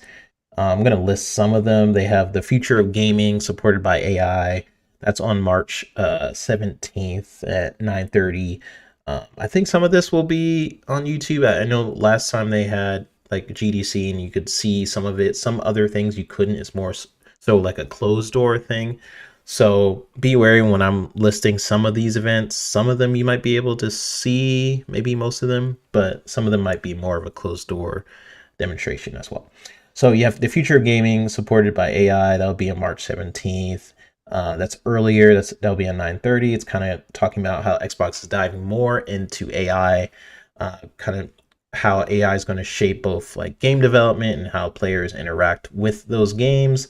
I'm going to list some of them. They have the Future of Gaming supported by AI. That's on March 17th at 9:30. I think some of this will be on YouTube. I know last time they had like GDC and you could see some of it. Some other things you couldn't. It's more so like a closed door thing. So be wary when I'm listing some of these events. Some of them you might be able to see, maybe most of them, but some of them might be more of a closed door demonstration as well. So you have the Future of Gaming supported by AI. That'll be on March 17th. That's earlier. That'll be on 9:30. It's kind of talking about how Xbox is diving more into AI, kind of how AI is going to shape both like game development and how players interact with those games.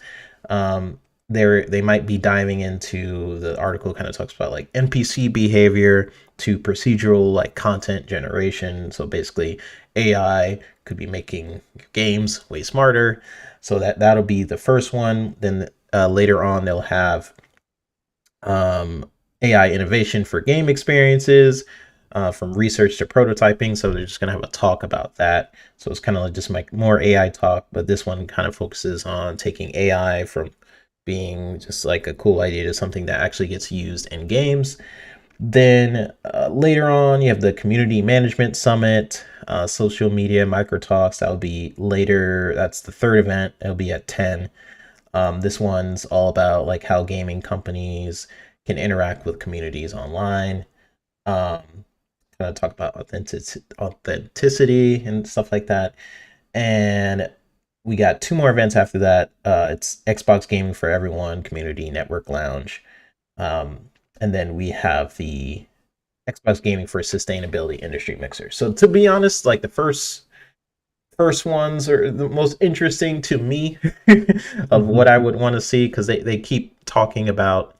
They might be diving into, the article kind of talks about like NPC behavior to procedural like content generation. So basically AI could be making games way smarter. So that'll be the first one. Then later on they'll have AI innovation for game experiences, from research to prototyping. So they're just going to have a talk about that. So it's kind of like just like more AI talk, but this one kind of focuses on taking AI from being just like a cool idea to something that actually gets used in games. Then later on, you have the Community Management Summit, social media, micro talks. That'll be later. That's the third event. It'll be at 10. This one's all about like how gaming companies can interact with communities online. Um, Kind of talk about authenticity and stuff like that. And we got two more events after that. It's Xbox Gaming for Everyone Community Network Lounge. And then we have the Xbox Gaming for Sustainability Industry Mixer. So to be honest, like the first ones are the most interesting to me of what I would want to see, because they keep talking about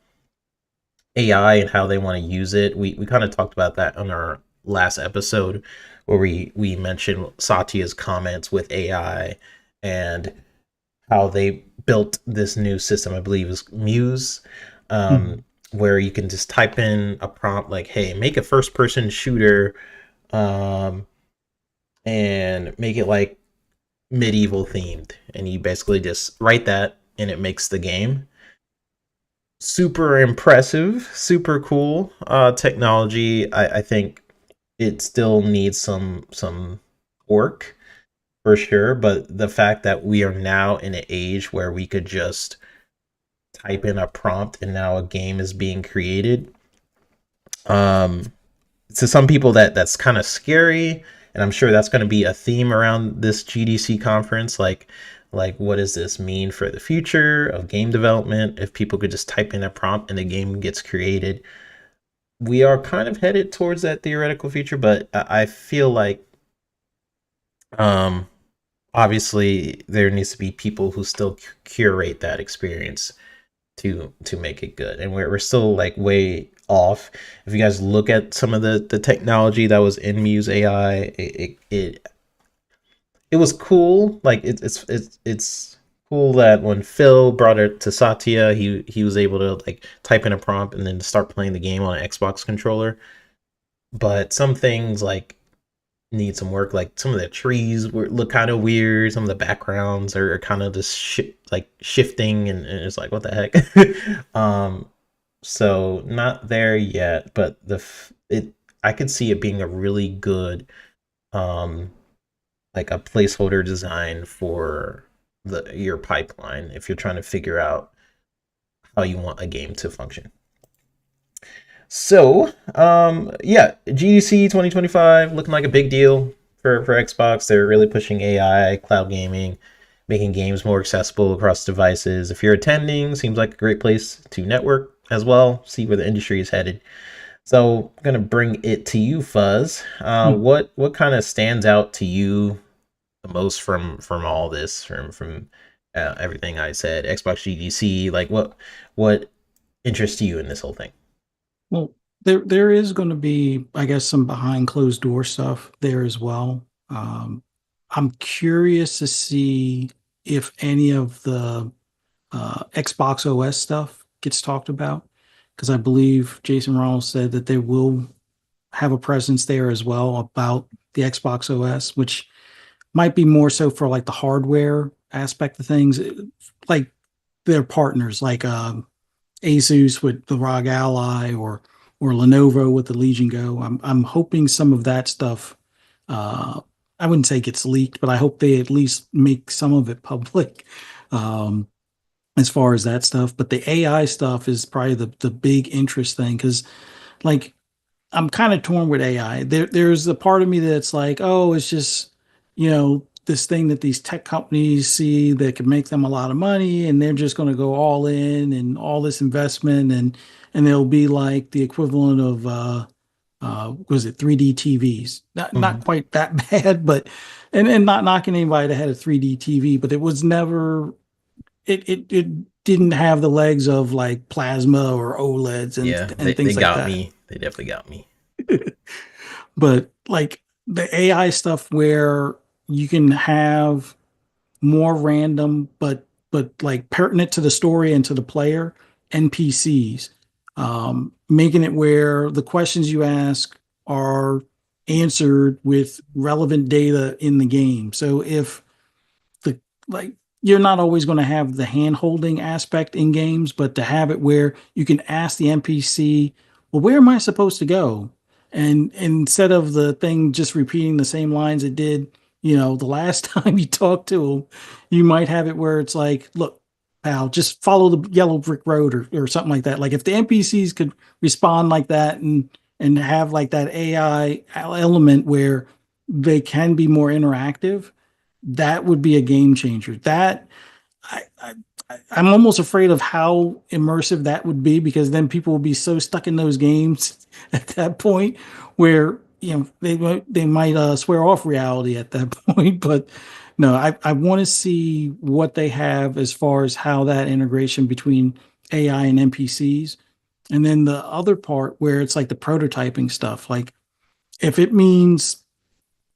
AI and how they want to use it. We kind of talked about that on our last episode where we mentioned Satya's comments with AI and how they built this new system. I believe is Muse, where you can just type in a prompt like, "Hey, make a first-person shooter, and make it like medieval themed," and you basically just write that, and it makes the game. Super impressive, super cool technology. I think it still needs some work for sure, but the fact that we are now in an age where we could just type in a prompt and now a game is being created, to some people that's kind of scary, and I'm sure that's going to be a theme around this GDC conference. Like Like, what does this mean for the future of game development? If people could just type in a prompt and the game gets created, we are kind of headed towards that theoretical future, but I feel like um, obviously there needs to be people who still curate that experience to make it good, and we're still like way off. If you guys look at some of the technology that was in Muse AI, it was cool. Like it's cool that when Phil brought it to Satya, he was able to like type in a prompt and then start playing the game on an Xbox controller. But some things like need some work. Like some of the trees look kind of weird. Some of the backgrounds are kind of just like shifting, and it's like what the heck. So not there yet, but it I could see it being a really good um like a placeholder design for your pipeline if you're trying to figure out how you want a game to function. So, yeah, GDC 2025 looking like a big deal for Xbox. They're really pushing AI, cloud gaming, making games more accessible across devices. If you're attending, seems like a great place to network as well, see where the industry is headed. So, I'm gonna bring it to you, Fuzz. Hmm. What kind of stands out to you the most from all this, from everything I said? Xbox GDC, like what interests you in this whole thing? Well, there is going to be, I guess, some behind closed door stuff there as well. I'm curious to see if any of the Xbox OS stuff gets talked about, because I believe Jason Ronald said that they will have a presence there as well about the Xbox OS, which might be more so for like the hardware aspect of things, like their partners, like Asus with the ROG Ally or Lenovo with the Legion Go. I'm hoping some of that stuff. I wouldn't say gets leaked, but I hope they at least make some of it public. Um, as far as that stuff, but the AI stuff is probably the big interest thing because like I'm kind of torn with AI. There's a part of me that's like, oh, it's just, this thing that these tech companies see that could make them a lot of money and they're just going to go all in and all this investment and they'll be like the equivalent of was it 3D TVs? Not Mhm. quite that bad, but and not knocking anybody that had a 3D TV, but it was never it didn't have the legs of like plasma or OLEDs Yeah, and they things like got that. me. They definitely got me. But like the AI stuff where you can have more random but like pertinent to the story and to the player NPCs, making it where the questions you ask are answered with relevant data in the game. So if the like you're not always going to have the hand holding aspect in games, but to have it where you can ask the NPC, well, where am I supposed to go? And instead of the thing just repeating the same lines it did, the last time you talked to them, you might have it where it's like, look, pal, just follow the yellow brick road or something like that. Like if the NPCs could respond like that and have like that AI element where they can be more interactive, that would be a game changer. That I, I I'm almost afraid of how immersive that would be because then people will be so stuck in those games at that point where they might swear off reality at that point. But no, I want to see what they have as far as how that integration between AI and NPCs, and then the other part where it's like the prototyping stuff. Like if it means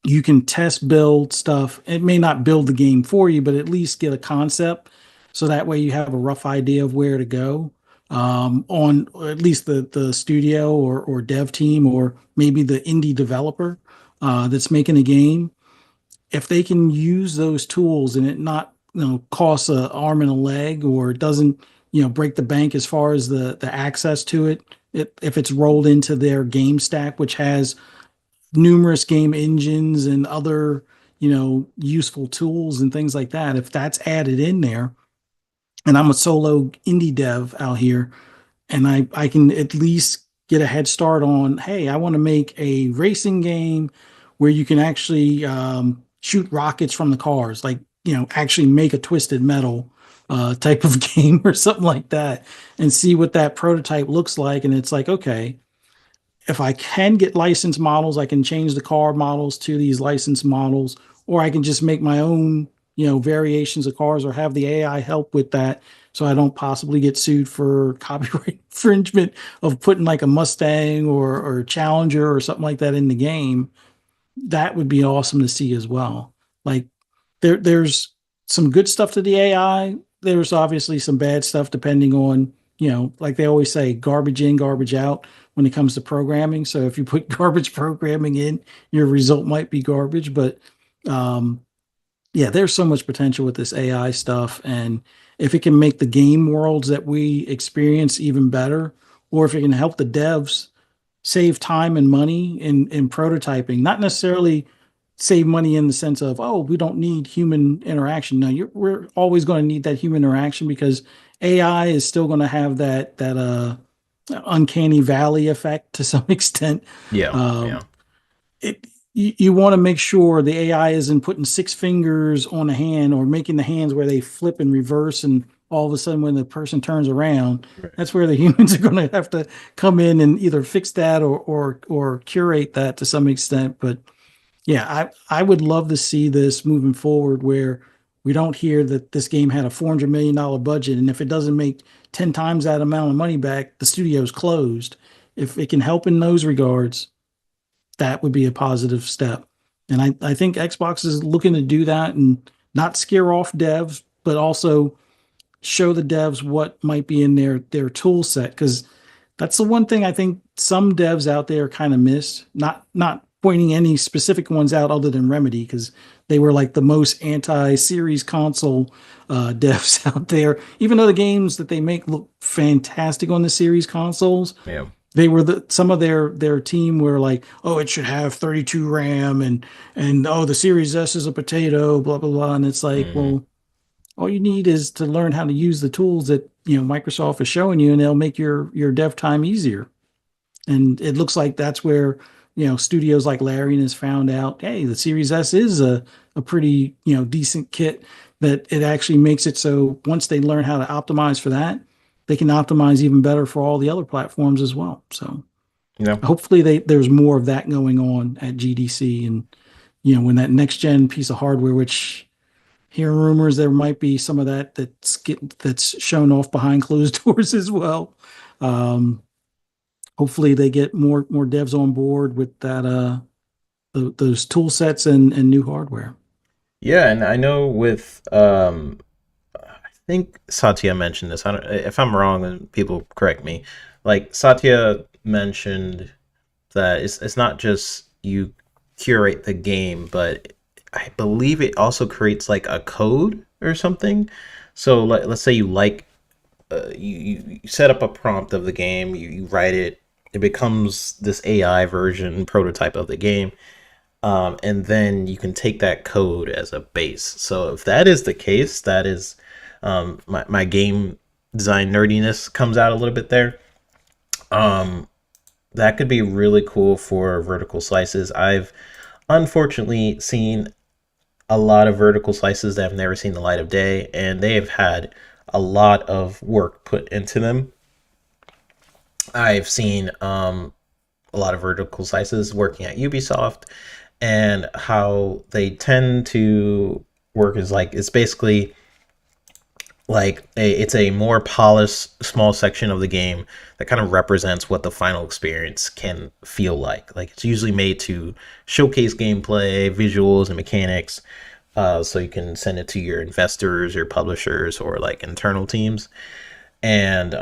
you can test build stuff. It may not build the game for you, but at least get a concept. So that way you have a rough idea of where to go on at least the studio or dev team or maybe the indie developer that's making a game. If they can use those tools and it not cost an arm and a leg or it doesn't break the bank as far as the access to if it's rolled into their game stack, which has numerous game engines and other, useful tools and things like that. If that's added in there, and I'm a solo indie dev out here, and I can at least get a head start on, hey, I want to make a racing game where you can actually shoot rockets from the cars. Like actually make a Twisted Metal type of game or something like that, and see what that prototype looks like. And it's like, okay, if I can get licensed models, I can change the car models to these licensed models, or I can just make my own, variations of cars, or have the AI help with that, so I don't possibly get sued for copyright infringement of putting like a Mustang or Challenger or something like that in the game. That would be awesome to see as well. Like there's some good stuff to the AI. There's obviously some bad stuff depending on, like they always say, garbage in, garbage out when it comes to programming. So if you put garbage programming in, your result might be garbage. But um, yeah, there's so much potential with this AI stuff. And if it can make the game worlds that we experience even better, or if it can help the devs save time and money in prototyping, not necessarily save money in the sense of, oh, we don't need human interaction. No, we're always going to need that human interaction, because AI is still going to have that uncanny valley effect to some extent. Yeah, Um, yeah, you want to make sure the AI isn't putting six fingers on a hand, or making the hands where they flip and reverse, and all of a sudden when the person turns around, right. that's where the humans are going to have to come in and either fix that or curate that to some extent. But yeah, I would love to see this moving forward, where we don't hear that this game had a $400 million budget, and if it doesn't make 10 times that amount of money back, the studio's closed. If it can help in those regards, that would be a positive step. And I think Xbox is looking to do that, and not scare off devs, but also show the devs what might be in their tool set, because that's the one thing I think some devs out there kind of missed. Not pointing any specific ones out other than Remedy, because they were like the most anti-series console devs out there. Even though the games that they make look fantastic on the series consoles, Yeah. they were some of their team were like, oh, it should have 32 RAM, and oh, the Series S is a potato, blah blah blah. And it's like, Hmm. well, all you need is to learn how to use the tools that Microsoft is showing you, and they'll make your dev time easier. And it looks like that's where studios like Larian has found out, hey, the Series S is a pretty decent kit, that it actually makes it so once they learn how to optimize for that, they can optimize even better for all the other platforms as well. So Yeah. hopefully there's more of that going on at GDC, and when that next gen piece of hardware, which hearing rumors there might be some of that's shown off behind closed doors as well. Um, Hopefully they get more devs on board with that those tool sets and new hardware. Yeah, and I know with I think Satya mentioned this. I don't, if I'm wrong, then people correct me. Like Satya mentioned that it's not just you curate the game, but I believe it also creates like a code or something. So let's say you like you set up a prompt of the game, you write it, it becomes this AI version prototype of the game, and then you can take that code as a base. So if that is the case, that is my game design nerdiness comes out a little bit there. Um, that could be really cool for vertical slices. I've unfortunately seen a lot of vertical slices that have never seen the light of day, and they have had a lot of work put into them. I've seen a lot of vertical slices working at Ubisoft, and how they tend to work is like it's basically like it's a more polished small section of the game that kind of represents what the final experience can feel like it's usually made to showcase gameplay, visuals, and mechanics, so you can send it to your investors, your publishers, or like internal teams. And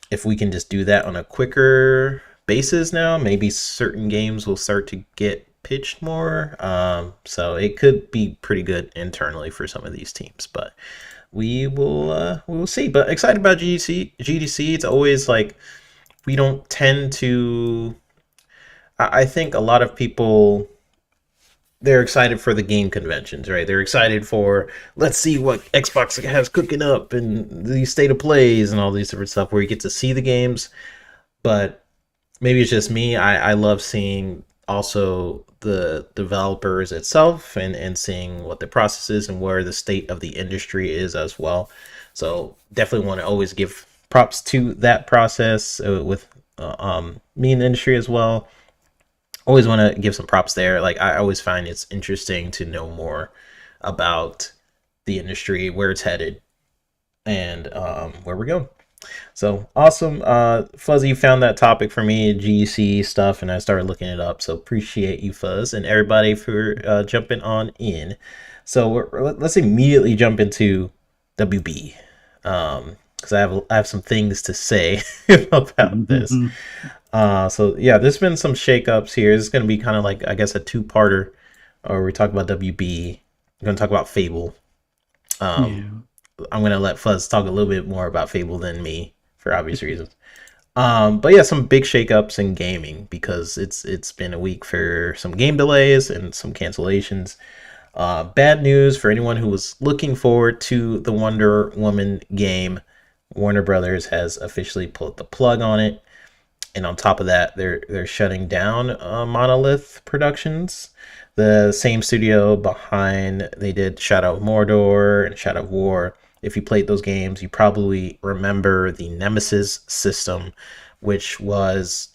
if we can just do that on a quicker basis now, maybe certain games will start to get pitched more. So it could be pretty good internally for some of these teams, but we will see. But excited about GDC. GDC. It's always like we don't tend to. I think a lot of people, they're excited for the game conventions, right? They're excited for, let's see what Xbox has cooking up and these state of plays and all these different stuff where you get to see the games. But maybe it's just me. I love seeing also the developers itself, and seeing what the process is and where the state of the industry is as well. So definitely want to always give props to that process with me in the industry as well. Always want to give some props there. Like I always find it's interesting to know more about the industry, where it's headed, and where we're going. So awesome. Fuzzy, you found that topic for me, GDC stuff, and I started looking it up. So appreciate you, Fuzz, and everybody for jumping on in. So let's immediately jump into WB, because I have some things to say about this. So yeah, there's been some shakeups here. This is going to be kind of like, I guess, a two-parter, or we talk about WB. We're going to talk about Fable. Yeah. I'm gonna let Fuzz talk a little bit more about Fable than me for obvious reasons. But yeah, some big shakeups in gaming because it's been a week for some game delays and some cancellations. Bad news for anyone who was looking forward to the Wonder Woman game. Warner Brothers has officially pulled the plug on it, and on top of that, they're shutting down Monolith Productions, the same studio behind they did Shadow of Mordor and Shadow of War. If you played those games, you probably remember the Nemesis system, which was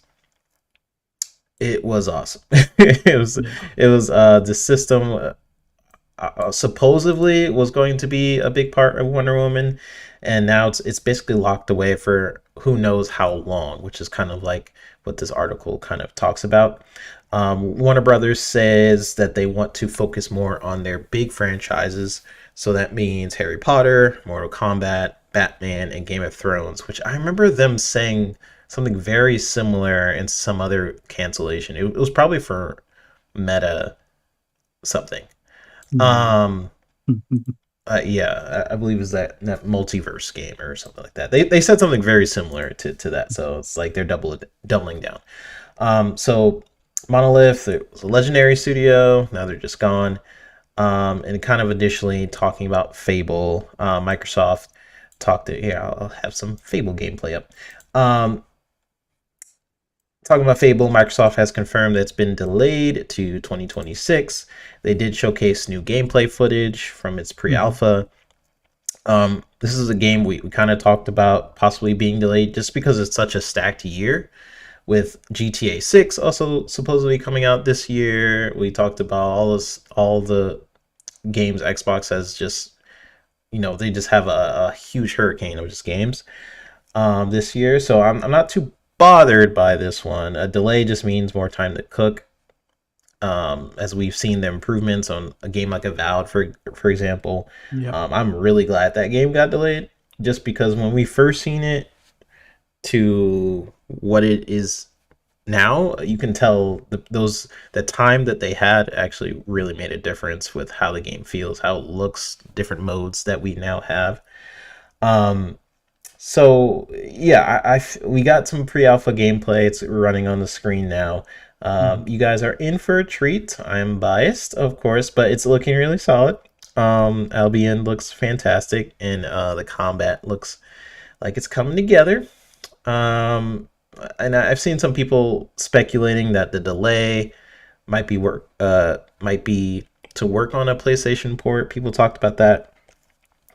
it was awesome. It was the system supposedly was going to be a big part of Wonder Woman, and now it's basically locked away for who knows how long, which is kind of like what this article kind of talks about. Warner Brothers says that they want to focus more on their big franchises, so that means Harry Potter, Mortal Kombat, Batman, and Game of Thrones, which I remember them saying something very similar in some other cancellation. It was probably for Meta something. Um, yeah, I believe it's that multiverse game or something like that. They said something very similar to that, so it's like they're doubling down. So Monolith, it was a legendary studio. Now they're just gone. And kind of additionally talking about Fable, Microsoft talked to here. I'll have some Fable gameplay up. Talking about Fable, Microsoft has confirmed that it's been delayed to 2026. They did showcase new gameplay footage from its pre-alpha. This is a game we kind of talked about possibly being delayed just because it's such a stacked year, with GTA 6 also supposedly coming out this year. We talked about all the games Xbox has just, they just have a huge hurricane of just games this year. So I'm not too bothered by this one. A delay just means more time to cook. As we've seen the improvements on a game like Avowed, for example. Yep. I'm really glad that game got delayed, just because when we first seen it to what it is now, you can tell the time that they had actually really made a difference with how the game feels, how it looks, different modes that we now have. So yeah, we got some pre-alpha gameplay. It's running on the screen now. You guys are in for a treat. I'm biased, of course, but it's looking really solid. Albion looks fantastic, and the combat looks like it's coming together. And I've seen some people speculating that the delay might be to work on a PlayStation port. People talked about that.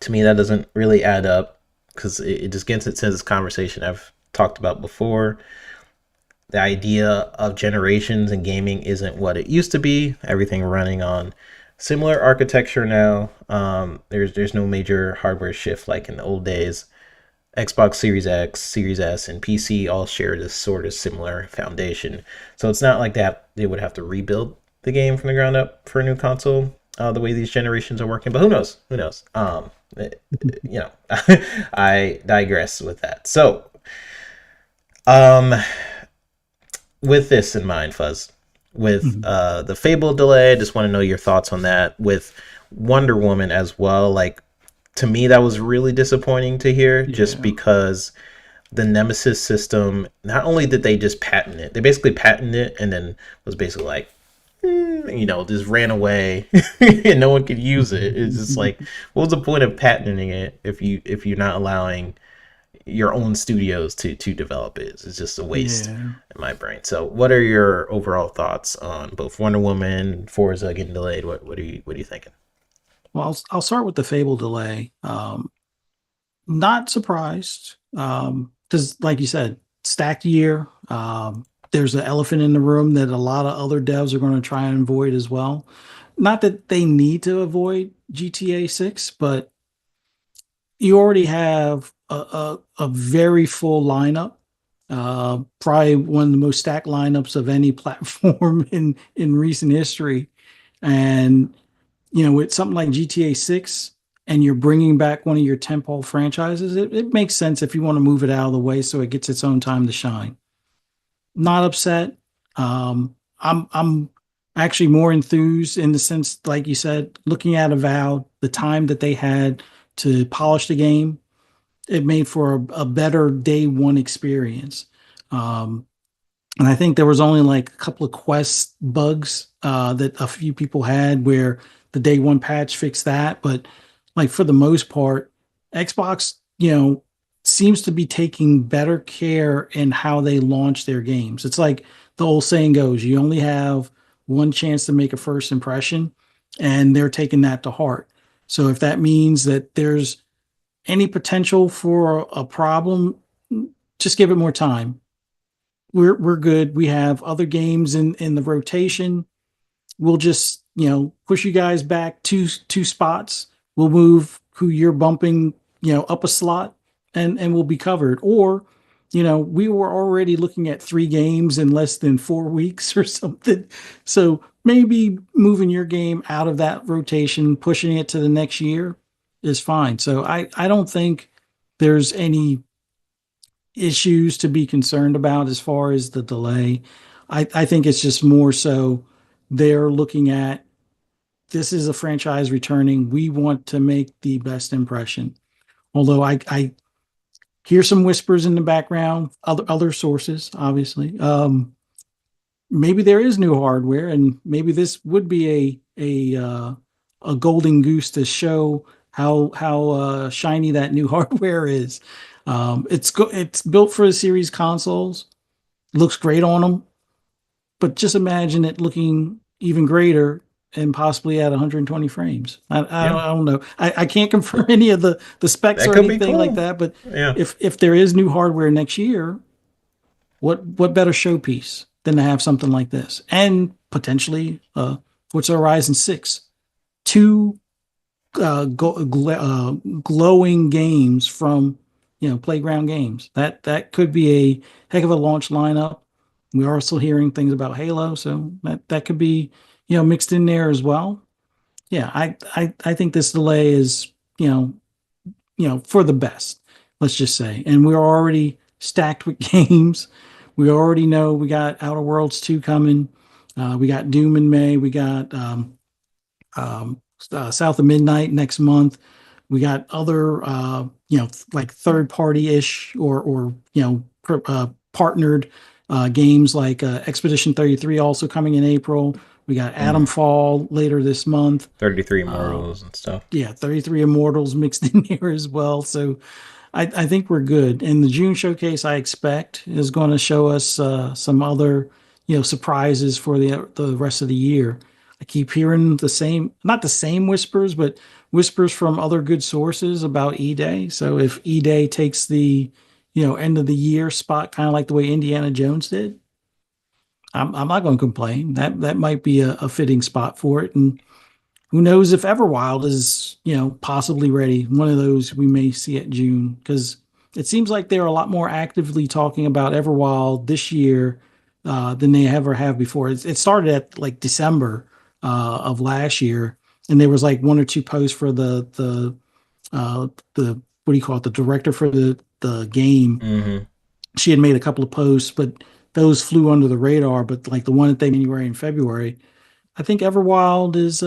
To me, that doesn't really add up, because it just gets into this conversation I've talked about before. The idea of generations in gaming isn't what it used to be. Everything running on similar architecture now. There's no major hardware shift like in the old days. Xbox Series X, Series S, and PC all share this sort of similar foundation. So it's not like that they would have to rebuild the game from the ground up for a new console, the way these generations are working. But who knows? Who knows? I digress with that. So, with this in mind, Fuzz, with the Fable delay, I just want to know your thoughts on that. With Wonder Woman as well, like, to me, that was really disappointing to hear, just because the Nemesis system, not only did they just patent it, they basically patented it and then was basically like, just ran away and no one could use it. It's just like, what was the point of patenting it if you're not allowing, your own studios to develop it. It's just a waste Yeah. in my brain. So, what are your overall thoughts on both Wonder Woman, Forza getting delayed? What are you thinking? Well, I'll start with the Fable delay. Not surprised, because, like you said, stacked year. There's an elephant in the room that a lot of other devs are going to try and avoid as well. Not that they need to avoid GTA 6, but you already have a very full lineup. Probably one of the most stacked lineups of any platform in recent history. And with something like GTA 6 and you're bringing back one of your tentpole franchises, it makes sense if you want to move it out of the way so it gets its own time to shine. Not upset. I'm actually more enthused in the sense, like you said, looking at Avowed, the time that they had to polish the game, it made for a better day one experience. Um, and I think there was only like a couple of quest bugs that a few people had where the day one patch fixed that. But like for the most part, Xbox, seems to be taking better care in how they launch their games. It's like the old saying goes, you only have one chance to make a first impression, and they're taking that to heart. So if that means that there's any potential for a problem, just give it more time. We're good. We have other games in the rotation. We'll just push you guys back two spots. We'll move who you're bumping up a slot, and we'll be covered. Or we were already looking at 3 games in less than 4 weeks or something. So maybe moving your game out of that rotation, pushing it to the next year is fine. So I don't think there's any issues to be concerned about as far as the delay. I think it's just more so they're looking at, this is a franchise returning. We want to make the best impression. Although I hear some whispers in the background, other sources, obviously. Maybe there is new hardware, and maybe this would be a golden goose to show how shiny that new hardware is. It's built for the series consoles. Looks great on them, but just imagine it looking even greater and possibly at 120 frames. Yeah, I don't know. I can't confirm any of the specs that or could be anything like cool. that, but Yeah, if there is new hardware next year, what better showpiece than to have something like this? And potentially Forza Horizon 6. Two glowing games from Playground Games. That could be a heck of a launch lineup. We are also hearing things about Halo, so that could be mixed in there as well. Yeah, I think this delay is for the best. Let's just say, and we're already stacked with games. We already know we got Outer Worlds 2 coming. We got Doom in May. We got um, South of Midnight next month. We got other, like third party ish or partnered games like Expedition 33 also coming in April. We got Atom mm. Fall later this month. 33 Uh, Immortals and stuff. yeah, 33 Immortals mixed in here as well. So I think we're good. And the June showcase, I expect, is going to show us some other, surprises for the rest of the year. I keep hearing the same, not the same whispers, but whispers from other good sources about E-Day. So if E-Day takes the, end of the year spot, kind of like the way Indiana Jones did, I'm not going to complain. That might be a fitting spot for it. And who knows if Everwild is, possibly ready. One of those we may see at June, because it seems like they're a lot more actively talking about Everwild this year than they ever have before. It started at like December of last year, and there was like one or two posts for the what do you call it, the director for the game. Hmm. She had made a couple of posts, but those flew under the radar. But like the one that they made in January and February, I think Everwild is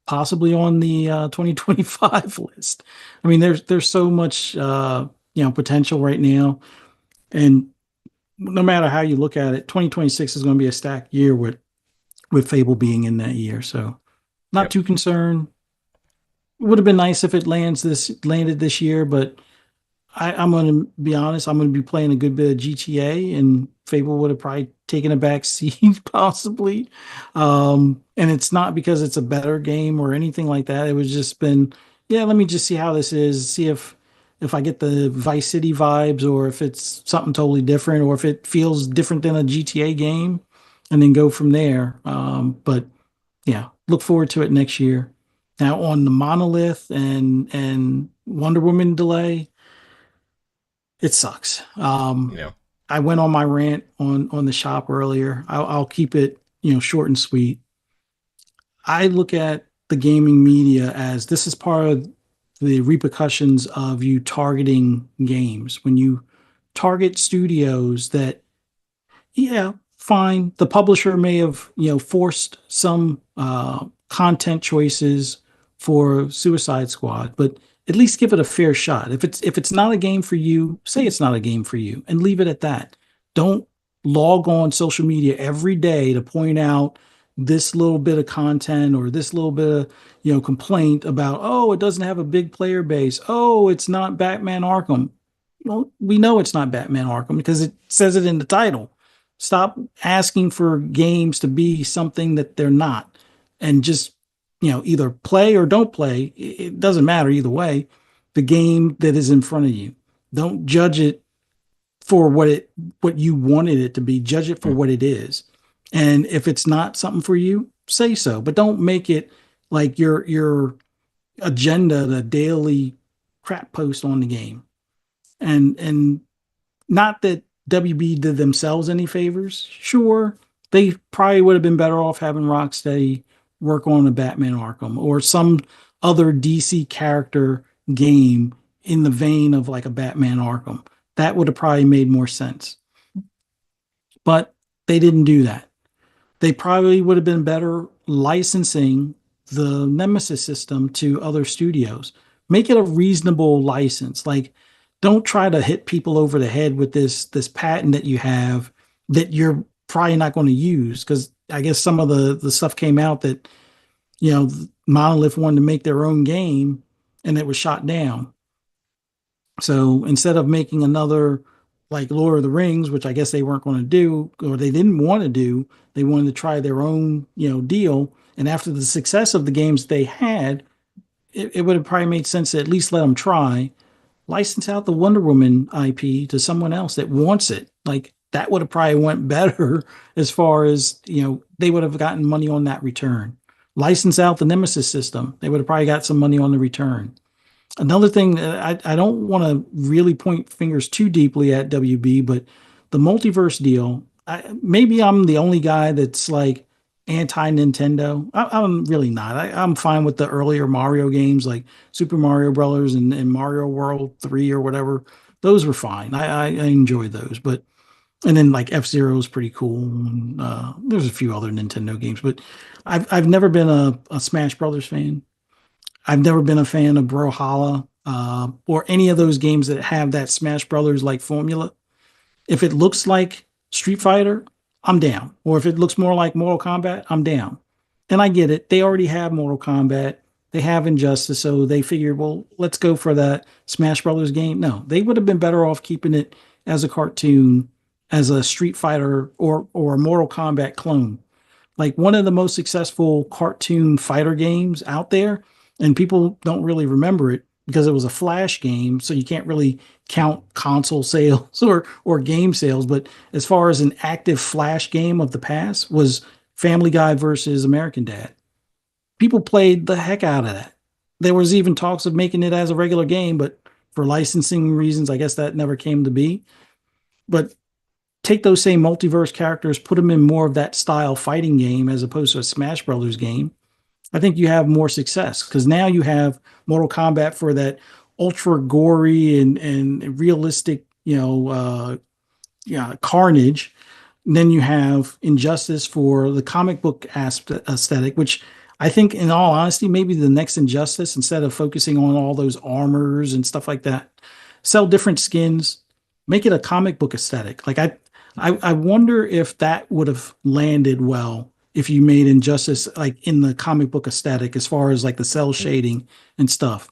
possibly on the 2025 list. I mean, there's so much potential right now, and no matter how you look at it, 2026 is going to be a stacked year with Fable being in that year. So not Yep. too concerned. It would have been nice if it landed this year, but I'm going to be honest. I'm going to be playing a good bit of GTA, and Fable would have probably taken a back seat, possibly. And it's not because it's a better game or anything like that. It was just been, yeah, let me just see how this is, see if I get the Vice City vibes, or if it's something totally different, or if it feels different than a GTA game, and then go from there. But yeah, look forward to it next year. Now on the Monolith and Wonder Woman delay. It sucks. Yeah. I went on my rant on the shop earlier. I'll keep it, short and sweet. I look at the gaming media as this is part of the repercussions of you targeting games. When you target studios that, yeah, fine, the publisher may have, forced some content choices for Suicide Squad, but at least give it a fair shot. If it's not a game for you, say it's not a game for you and leave it at that. Don't log on social media every day to point out this little bit of content or this little bit of, complaint about, oh, it doesn't have a big player base. Oh, it's not Batman Arkham. Well, we know it's not Batman Arkham because it says it in the title. Stop asking for games to be something that they're not, and just, either play or don't play. It doesn't matter either way. The game that is in front of you. Don't judge it for what you wanted it to be. Judge it for Mm. what it is. And if it's not something for you, say so. But don't make it like your agenda, the daily crap post on the game. And not that WB did themselves any favors. Sure, they probably would have been better off having Rocksteady work on a Batman Arkham or some other DC character game in the vein of like a Batman Arkham. That would have probably made more sense. But they didn't do that. They probably would have been better licensing the Nemesis system to other studios. Make it a reasonable license. Like, don't try to hit people over the head with this patent that you have that you're probably not going to use, because I guess some of the stuff came out that, Monolith wanted to make their own game and it was shot down. So instead of making another like Lord of the Rings, which I guess they weren't going to do, or they didn't want to do, they wanted to try their own, deal. And after the success of the games they had, it would have probably made sense to at least let them try, license out the Wonder Woman IP to someone else that wants it. Like that would have probably went better as far as, they would have gotten money on that return. License out the Nemesis system. They would have probably got some money on the return. Another thing, I don't want to really point fingers too deeply at WB, but the multiverse deal, maybe I'm the only guy that's like anti Nintendo. I'm really not. I'm fine with the earlier Mario games like Super Mario Brothers and Mario World 3 or whatever. Those were fine. I enjoy those. But, and then like F-Zero is pretty cool. And, there's a few other Nintendo games, but I've never been a Smash Brothers fan. I've never been a fan of Brawlhalla, or any of those games that have that Smash Brothers like formula. If it looks like Street Fighter, I'm down. Or if it looks more like Mortal Kombat, I'm down. And I get it. They already have Mortal Kombat. They have Injustice, so they figured, well, let's go for that Smash Brothers game. No, they would have been better off keeping it as a cartoon, as a Street Fighter or a Mortal Kombat clone, like one of the most successful cartoon fighter games out there, and people don't really remember it because it was a flash game, so you can't really count console sales or game sales. But as far as an active flash game of the past, was Family Guy versus American Dad. People played the heck out of that. There was even talks of making it as a regular game, but for licensing reasons, I guess that never came to be. But take those same multiverse characters, put them in more of that style fighting game as opposed to a Smash Brothers game. I think you have more success because now you have Mortal Kombat for that ultra gory and realistic, yeah, carnage. And then you have Injustice for the comic book aesthetic, which I think, in all honesty, maybe the next Injustice, instead of focusing on all those armors and stuff like that, sell different skins, make it a comic book aesthetic. Like I wonder if that would have landed well if you made Injustice like in the comic book aesthetic, as far as like the cell shading and stuff.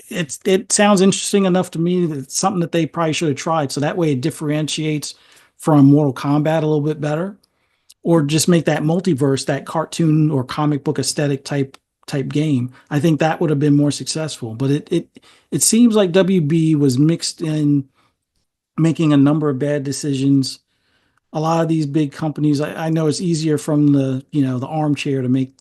it sounds interesting enough to me that it's something that they probably should have tried. So that way it differentiates from Mortal Kombat a little bit better, or just make that multiverse, that cartoon or comic book aesthetic type game. I think that would have been more successful. But it seems like WB was mixed in making a number of bad decisions. A lot of these big companies, I know it's easier from the armchair to make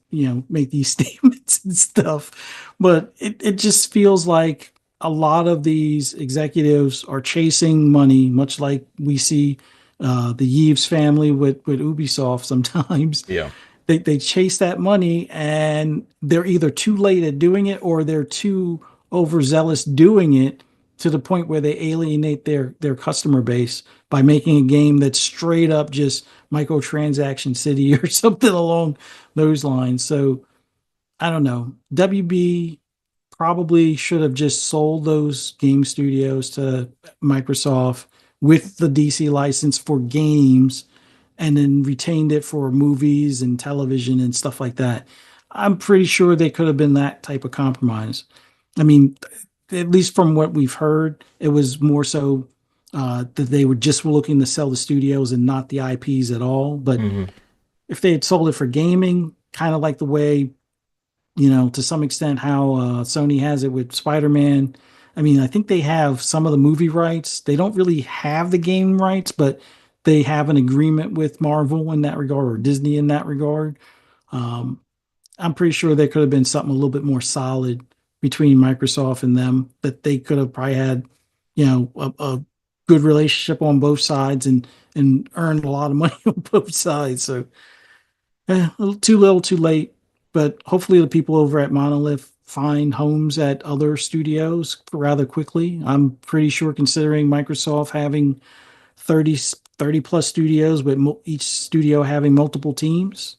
these statements and stuff, but it just feels like a lot of these executives are chasing money, much like we see the Yves family with Ubisoft sometimes. Yeah. They chase that money and they're either too late at doing it or they're too overzealous doing it to the point where they alienate their customer base by making a game that's straight up just microtransaction city or something along those lines. So I don't know. WB probably should have just sold those game studios to Microsoft with the DC license for games and then retained it for movies and television and stuff like that. I'm pretty sure they could have been that type of compromise. I mean, at least from what we've heard, it was more so that they were just looking to sell the studios and not the IPs at all. But Hmm. if they had sold it for gaming, kind of like the way, to some extent how Sony has it with Spider-Man. I mean, I think they have some of the movie rights. They don't really have the game rights, but they have an agreement with Marvel in that regard or Disney in that regard. Um, I'm pretty sure there could have been something a little bit more solid between Microsoft and them that they could have probably had, a good relationship on both sides and earned a lot of money on both sides. So a little too late, but hopefully the people over at Monolith find homes at other studios rather quickly. I'm pretty sure considering Microsoft having 30 plus studios, but each studio having multiple teams,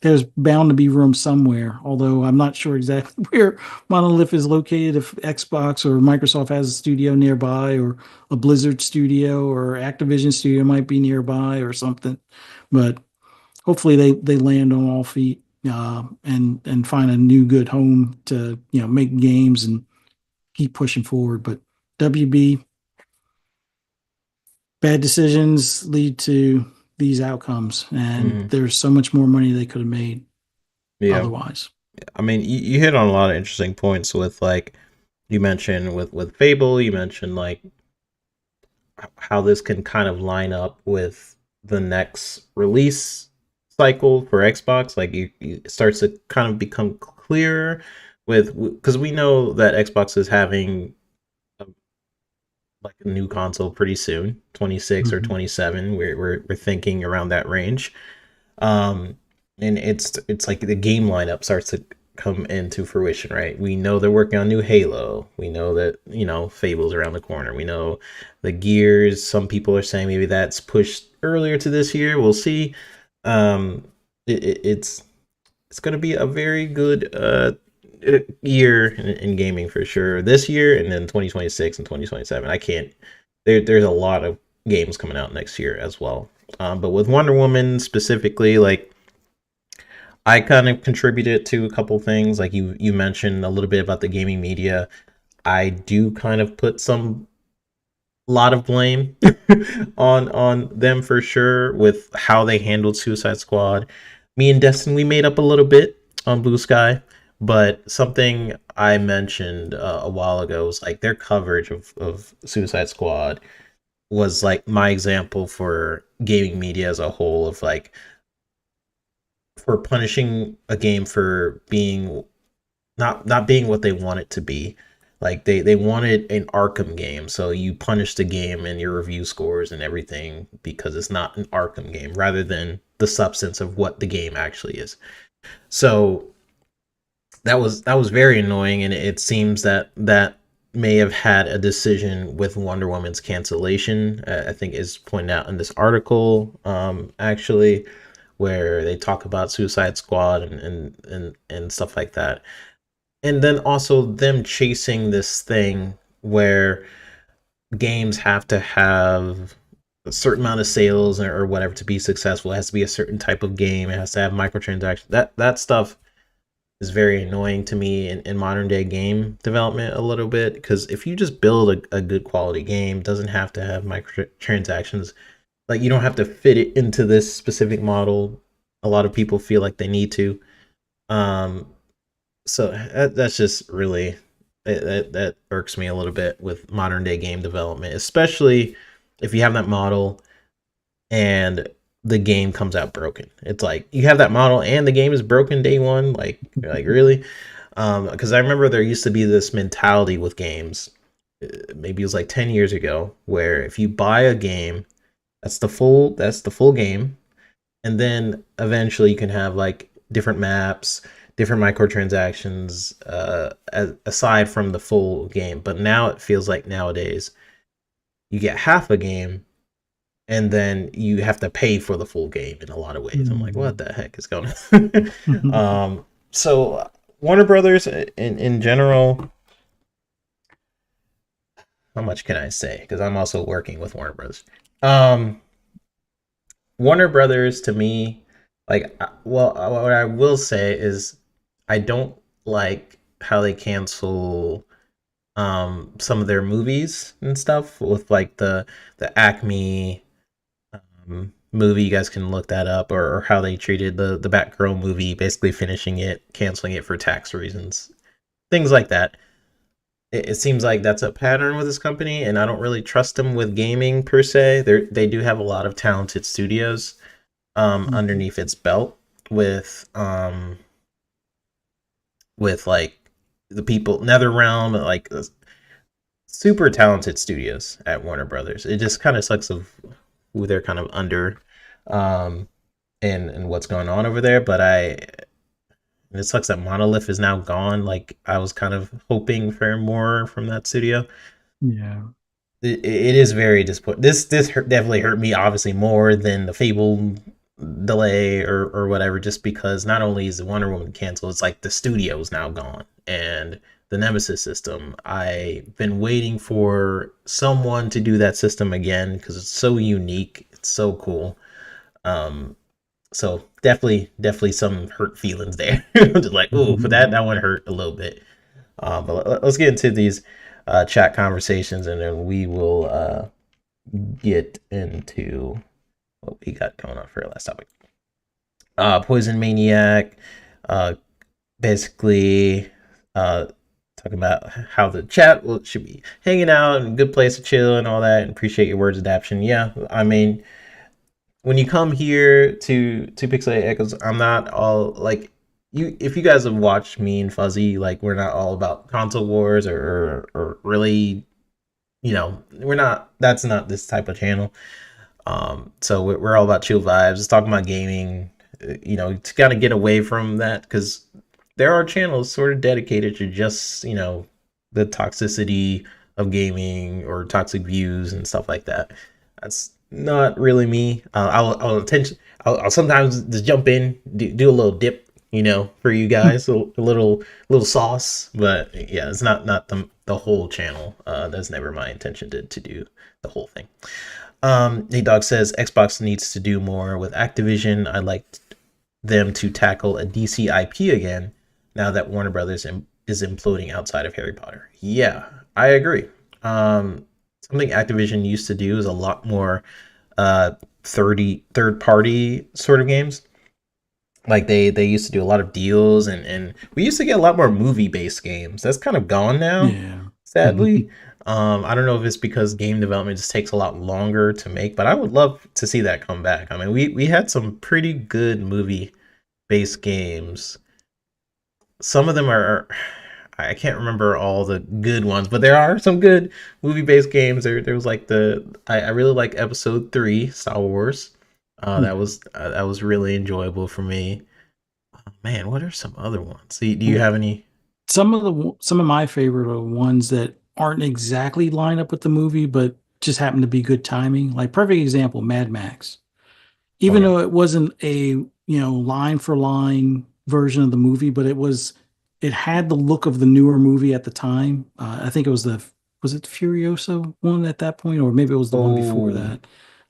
there's bound to be room somewhere. Although I'm not sure exactly where Monolith is located, if Xbox or Microsoft has a studio nearby, or a Blizzard studio or Activision studio might be nearby or something. But hopefully they land on all feet and find a new good home to make games and keep pushing forward. But WB, bad decisions lead to these outcomes, and Hmm. there's so much more money they could have made Yeah. otherwise. I mean, you hit on a lot of interesting points with like you mentioned with Fable. You mentioned like how this can kind of line up with the next release cycle for Xbox. Like it starts to kind of become clearer with because we know that Xbox is having a, like a new console pretty soon, 26 or Mhm. 27. We're thinking around that range. Um, and it's like the game lineup starts to come into fruition, right? We know they're working on new Halo. We know that Fable's around the corner. We know the Gears. Some people are saying maybe that's pushed earlier to this year. We'll see. Um, it's going to be a very good year in gaming for sure this year, and then 2026 and 2027. I can't. There's a lot of games coming out next year as well. But with Wonder Woman specifically, like I kind of contributed to a couple things. Like you mentioned a little bit about the gaming media. I do kind of put some lot of blame on them for sure with how they handled Suicide Squad. Me and Destin, we made up a little bit on Blue Sky, but something I mentioned a while ago was like their coverage of Suicide Squad was like my example for gaming media as a whole of like for punishing a game for being not being what they want it to be. Like they wanted an Arkham game, so you punish the game and your review scores and everything because it's not an Arkham game, rather than the substance of what the game actually is. So that was very annoying, and it seems that may have had a decision with Wonder Woman's cancellation. I think is pointed out in this article, actually, where they talk about Suicide Squad and stuff like that. And then also them chasing this thing where games have to have a certain amount of sales or whatever to be successful. It has to be a certain type of game. It has to have microtransactions. That stuff is very annoying to me in modern day game development a little bit, because if you just build a good quality game, doesn't have to have microtransactions. Like, you don't have to fit it into this specific model. A lot of people feel like they need to. Um, so that's just really that irks me a little bit with modern day game development, especially if you have that model and the game comes out broken. It's like you have that model and the game is broken day one. Like really? Because I remember there used to be this mentality with games. Maybe it was like 10 years ago, where if you buy a game, that's the full game, and then eventually you can have like different maps, different microtransactions, aside from the full game. But now it feels like nowadays you get half a game and then you have to pay for the full game in a lot of ways. I'm like, what the heck is going on? So Warner Brothers in general, how much can I say? Because I'm also working with Warner Brothers. Um, Warner Brothers to me, like, well, what I will say is I don't like how they cancel some of their movies and stuff, with like the Acme movie. You guys can look that up, or how they treated the Batgirl movie, basically finishing it, canceling it for tax reasons, things like that. It seems like that's a pattern with this company, and I don't really trust them with gaming per se. They do have a lot of talented studios underneath its belt, with like the people NetherRealm, like super talented studios at Warner Brothers. It just kind of sucks of who they're kind of under, um, and what's going on over there. But it sucks that Monolith is now gone. Like, I was kind of hoping for more from that studio. Yeah. It is very disappointing. This definitely hurt me, obviously more than the Fable delay or whatever, just because not only is the Wonder Woman canceled, it's like the studio is now gone, and the Nemesis system. I've been waiting for someone to do that system again because it's so unique, it's so cool. Um, so definitely some hurt feelings there. Just like, oh, for that one hurt a little bit. But let's get into these chat conversations, and then we will get into what we got going on for our last topic. Poison Maniac, basically talking about how the chat should be hanging out and a good place to chill and all that, and appreciate your words adaptation. Yeah, I mean, when you come here to Pixelated Echoes, I'm not all like you. If you guys have watched me and Fuzzy, like, we're not all about console wars, or really, we're not. That's not this type of channel. So we're all about chill vibes, just talking about gaming. To kind of get away from that, because there are channels sort of dedicated to just the toxicity of gaming or toxic views and stuff like that. That's not really me. I'll sometimes just jump in, do a little dip, for you guys, a little sauce. But yeah, it's not the whole channel. That's never my intention to do the whole thing. Nate Dogg says Xbox needs to do more with Activision. I'd like them to tackle a DC IP again now that Warner Brothers is imploding outside of Harry Potter. Yeah, I agree. Something Activision used to do is a lot more third party sort of games. Like, they used to do a lot of deals, and we used to get a lot more movie based games. That's kind of gone now, sadly. I don't know if it's because game development just takes a lot longer to make, but I would love to see that come back. I mean, we had some pretty good movie based games. Some of them are I can't remember all the good ones, but there are some good movie based games. There was like I really like Episode 3, Star Wars. That was really enjoyable for me. Man, what are some other ones? Do you have any? Some of my favorite are ones that aren't exactly lined up with the movie, but just happen to be good timing. Like, perfect example, Mad Max. Even though it wasn't a line for line version of the movie, but it had the look of the newer movie at the time. I think it was the Furiosa one at that point, or maybe it was the one before that.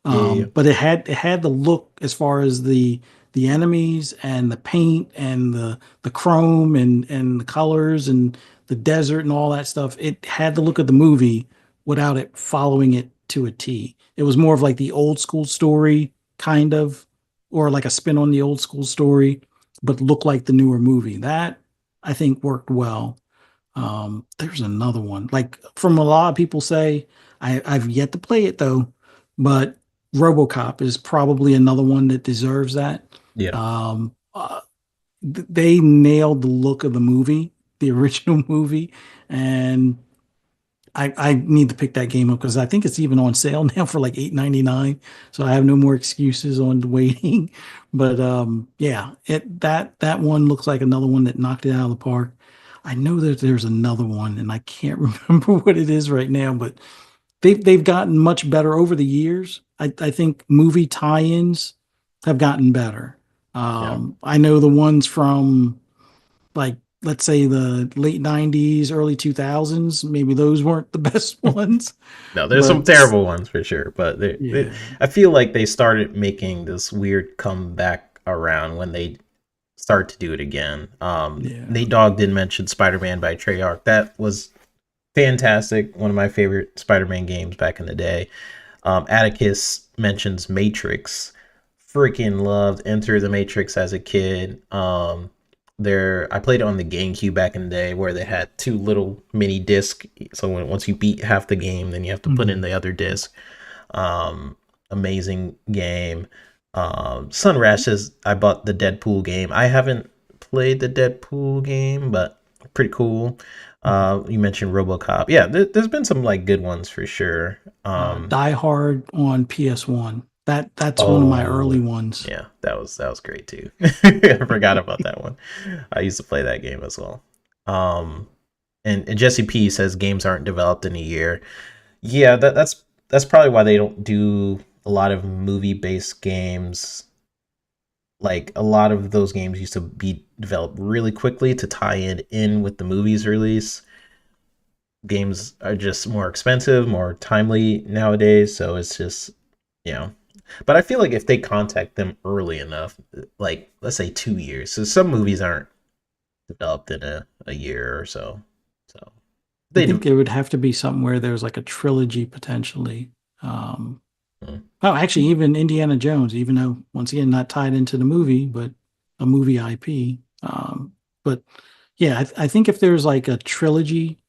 Yeah. But it had the look as far as the the enemies and the paint and the chrome and the colors and the desert and all that stuff. It had the look of the movie without it following it to a T. It was more of like the old school story, kind of, or like a spin on the old school story, but looked like the newer movie. That I think worked well. There's another one. Like from a lot of people say, I've yet to play it though, but RoboCop is probably another one that deserves that. Yeah. Um, uh, they nailed the look of the movie, the original movie, and I need to pick that game up because I think it's even on sale now for like $8.99. So I have no more excuses on waiting. But yeah, that one looks like another one that knocked it out of the park. I know that there's another one, and I can't remember what it is right now, but they've gotten much better over the years. I think movie tie-ins have gotten better. Yeah. I know the ones from like let's say the late 90s, early 2000s, maybe those weren't the best ones, No, there's some but terrible ones for sure, but yeah, I feel like they started making this weird comeback around when they start to do it again. yeah. Nate Dogg did mention Spider-Man by Treyarch. That was fantastic. One of my favorite Spider-Man games back in the day. Atticus mentions Matrix. Freaking loved Enter the Matrix as a kid. There, I played it on the GameCube back in the day, where they had two little mini disc. So once you beat half the game, then you have to put in Mhm. the other disc. Amazing game. Sunrash says I bought the Deadpool game. I haven't played the Deadpool game, but pretty cool. You mentioned RoboCop. Yeah, there's been some like good ones for sure. Die Hard on PS1. That's one of my early Oh, ones. yeah, that was great too. I forgot about that one. I used to play that game as well. Um, and Jesse P says games aren't developed in a year. Yeah, that's probably why they don't do a lot of movie-based games. Like a lot of those games used to be developed really quickly to tie it in with the movie's release. Games are just more expensive, more timely nowadays, so it's just, you know. But I feel like if they contact them early enough, like let's say 2 years, so some movies aren't developed in a year or so. So I they think do. it would have to be something where there's like a trilogy potentially. Um, Mm. oh, actually, even Indiana Jones, even though once again not tied into the movie, but a movie IP. But yeah, I think if there's like a trilogy,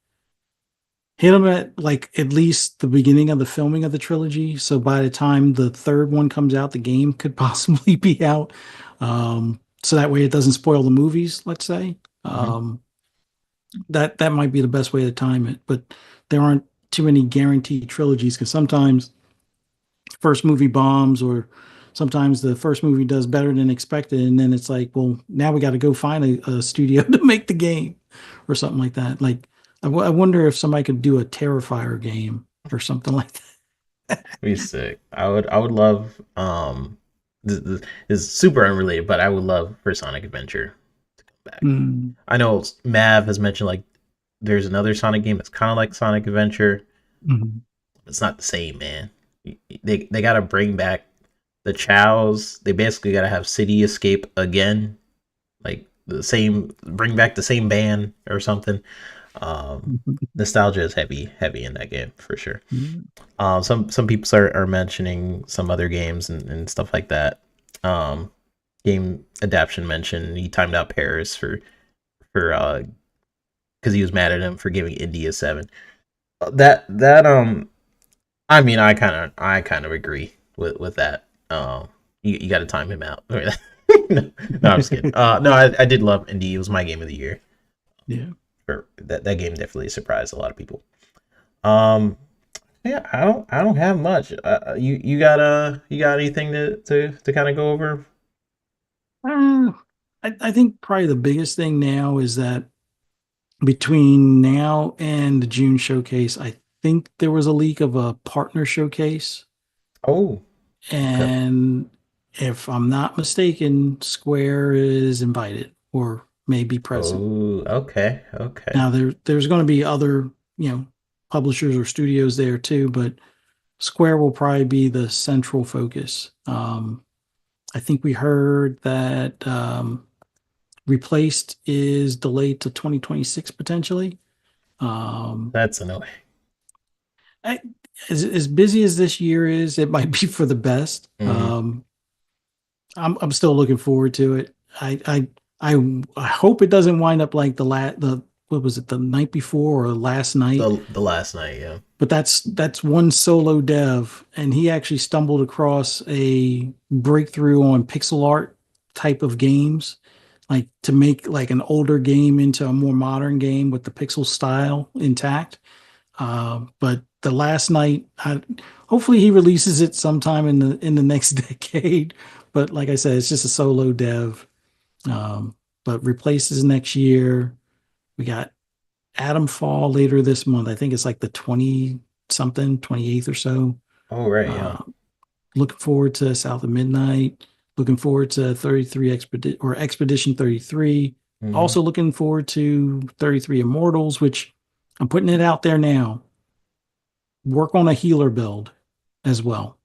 hit them at like at least the beginning of the filming of the trilogy. So by the time the third one comes out, the game could possibly be out. So that way it doesn't spoil the movies, let's say. Mhm. That might be the best way to time it, but there aren't too many guaranteed trilogies because sometimes first movie bombs or sometimes the first movie does better than expected and then it's like, well, now we got to go find a studio to make the game or something like that. Like I wonder if somebody could do a Terrifier game or something like that. Be sick. I would love this is super unrelated, but I would love for Sonic Adventure to come back. Mm, I know Mav has mentioned like there's another Sonic game that's kind of like Sonic Adventure. mm, It's not the same, man. They got to bring back the Chows. They basically got to have City Escape again, like the same, bring back the same band or something. Nostalgia is heavy in that game for sure. mm, Some people are mentioning some other games and stuff like that. Game adaptation mentioned he timed out Paris for because he was mad at him for giving India 7. That I mean I kind of agree with that. You got to time him out. no, I'm just kidding. No, I did love Indy. It was my game of the year. yeah. That game definitely surprised a lot of people. Um, yeah, I don't have much. You got anything to kind of go over? Uh, I think probably the biggest thing now is that between now and the June showcase, I think there was a leak of a partner showcase. Oh, okay. And if I'm not mistaken, Square is invited or may be present. Oh, okay. Now there's going to be other, publishers or studios there too, but Square will probably be the central focus. I think we heard that Replaced is delayed to 2026 potentially. Um, That's annoying. I, as busy as this year is, it might be for the best. Hmm. I'm still looking forward to it. I hope it doesn't wind up like the what was it, the night before or last night. The last night, yeah. But that's one solo dev, and he actually stumbled across a breakthrough on pixel art type of games, like to make like an older game into a more modern game with the pixel style intact. But the last night, hopefully he releases it sometime in the next decade. But like I said, it's just a solo dev. But Replaces next year. We got Atom Fall later this month. I think it's like the 20 something, 28th or so. Oh, right, yeah. Uh, Looking forward to South of Midnight. Looking forward to 33 Expedition 33. Hmm. Also looking forward to 33 Immortals, which I'm putting it out there now. Work on a healer build as well.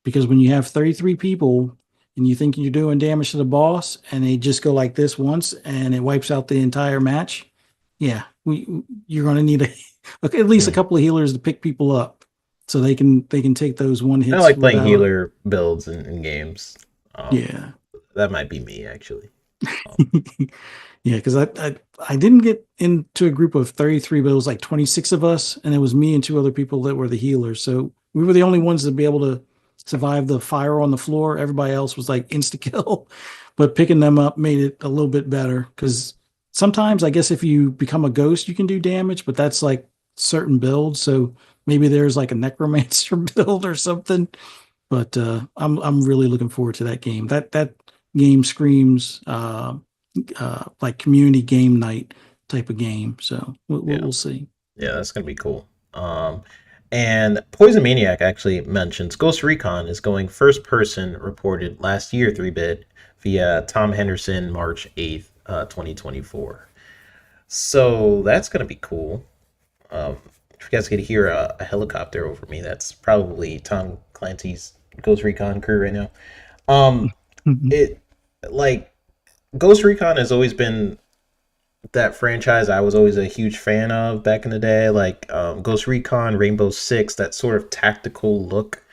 Because when you have 33 people and you think you're doing damage to the boss and they just go like this once and it wipes out the entire match, yeah, you're going to need at least a Hmm. couple of healers to pick people up so they can take those one I hits like playing without. healer builds in games. Um, Yeah. that might be me actually. Um, Yeah, because I didn't get into a group of 33, but it was like 26 of us, and it was me and two other people that were the healers. So we were the only ones to be able to survive the fire on the floor. Everybody else was like insta kill, but picking them up made it a little bit better because sometimes I guess if you become a ghost, you can do damage, but that's like certain builds. So maybe there's like a necromancer build or something. But I'm really looking forward to that game. That game screams like community game night type of game. So yeah, we'll see. yeah, that's gonna be cool. And Poison Maniac actually mentions Ghost Recon is going first person reported last year 3-bit via Tom Henderson March 8th, 2024. So that's gonna be cool. If you guys could hear a helicopter over me, that's probably Tom Clancy's Ghost Recon crew right now. Um, it like Ghost Recon has always been that franchise I was always a huge fan of back in the day, like Ghost Recon, Rainbow Six, that sort of tactical look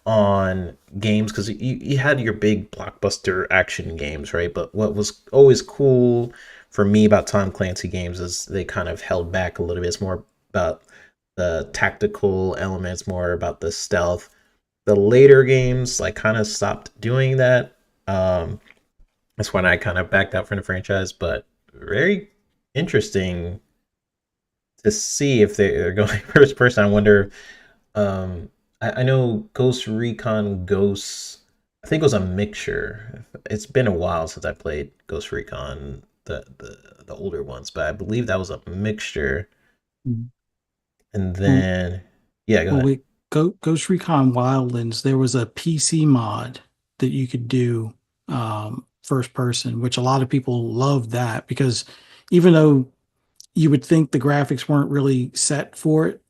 on games because you had your big blockbuster action games, right? But what was always cool for me about Tom Clancy games is they kind of held back a little bit. It's more about the tactical elements, more about the stealth. The later games like kind of stopped doing that. That's when I kind of backed out from the franchise, but very interesting to see if they're going first person. I wonder. I know Ghost Recon Ghosts. I think it was a mixture. It's been a while since I played Ghost Recon, the older ones, but I believe that was a mixture. And Well, then, yeah, go well, ahead. with Ghost Recon Wildlands, there was a PC mod that you could do first person, which a lot of people loved that because even though you would think the graphics weren't really set for it,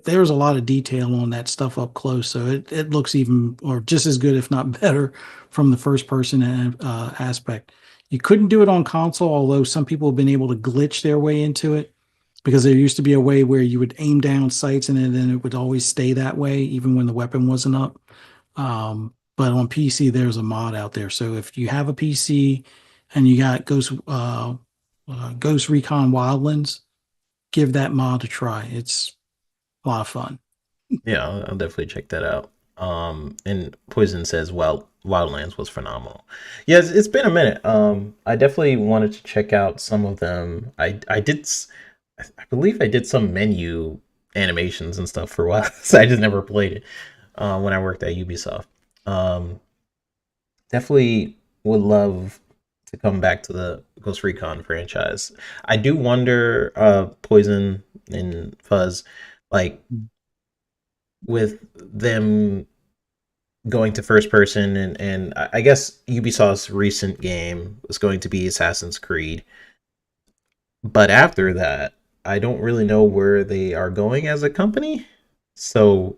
there was a lot of detail on that stuff up close. So it looks even or just as good, if not better, from the first person aspect. You couldn't do it on console, although some people have been able to glitch their way into it because there used to be a way where you would aim down sights and then it would always stay that way, even when the weapon wasn't up. But on PC, there's a mod out there. So if you have a PC and you got Ghost Recon Wildlands, give that mod a try. It's a lot of fun. Yeah, I'll definitely check that out. And Poison says, "Well, Wildlands was phenomenal." Yeah, it's been a minute. I definitely wanted to check out some of them. I did, I believe I did some menu animations and stuff for a while, so I just never played it. When I worked at Ubisoft, um, definitely would love to come back to the Ghost Recon franchise. I do wonder, Poison and Fuzz, like with them going to first person and I guess Ubisoft's recent game was going to be Assassin's Creed. But after that, I don't really know where they are going as a company. So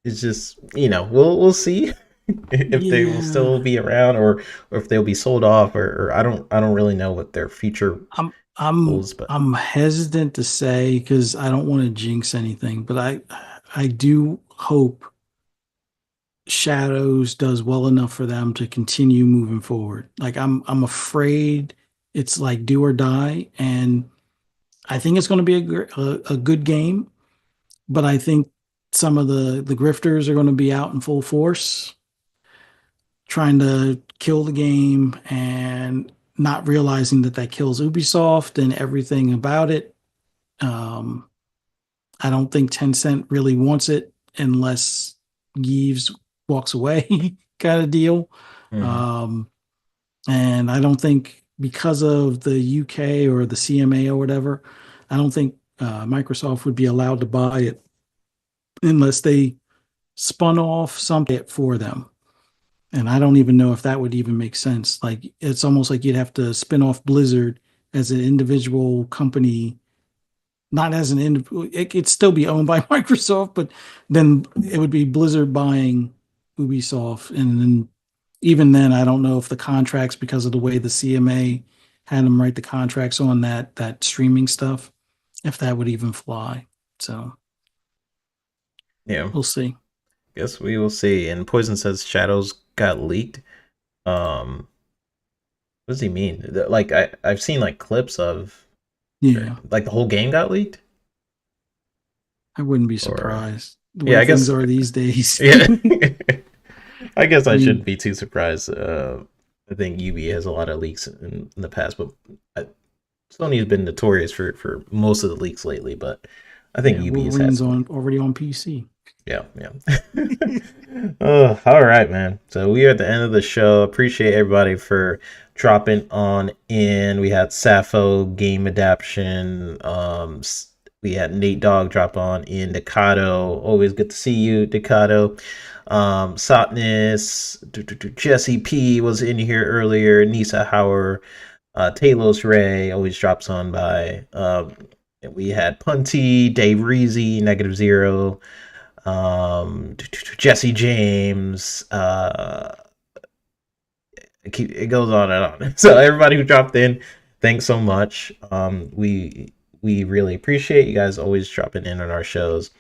it's just, we'll see. if they will still Yeah. be around, or if they'll be sold off, or I don't really know what their future I'm I'm holds. But I'm hesitant to say because I don't want to jinx anything, but I do hope Shadows does well enough for them to continue moving forward. Like I'm afraid it's like do or die, and I think it's going to be a good game, but I think some of the grifters are going to be out in full force trying to kill the game and not realizing that that kills Ubisoft and everything about it. Um, I don't think Tencent really wants it unless Yves walks away, kind of deal. mhm. Um, and I don't think because of the UK or the CMA or whatever, I don't think Microsoft would be allowed to buy it unless they spun off something for them. And I don't even know if that would even make sense. Like it's almost like you'd have to spin off Blizzard as an individual company, not as an individual. It could still be owned by Microsoft, but then it would be Blizzard buying Ubisoft. And then even then, I don't know if the contracts, because of the way the CMA had them write the contracts on that streaming stuff, if that would even fly. So Yeah, we'll see. guess we will see. And Poison says Shadows got leaked. Um, what does he mean? Like I've seen like clips of Yeah, like the whole game got leaked, I wouldn't be or surprised the yeah, way I things guess are these days. yeah. I guess I I mean, shouldn't be too surprised. I think UB has a lot of leaks in the past, but I, Sony has been notorious for most of the leaks lately. But I think yeah, UB has had Wolverine's some. on already on PC. Yeah, yeah. Oh, all right, man. So we are at the end of the show. Appreciate everybody for dropping on in. We had Sappho game adaptation. We had Nate Dogg drop on in. Decado, always good to see you, Decado. Sotness, Jesse P was in here earlier. Nisa Hauer, Talos Ray always drops on by. We had Punty, Dave Reezy, Negative Zero, Jesse James. It goes on and on. So everybody who dropped in, thanks so much. We really appreciate you guys always dropping in on our shows.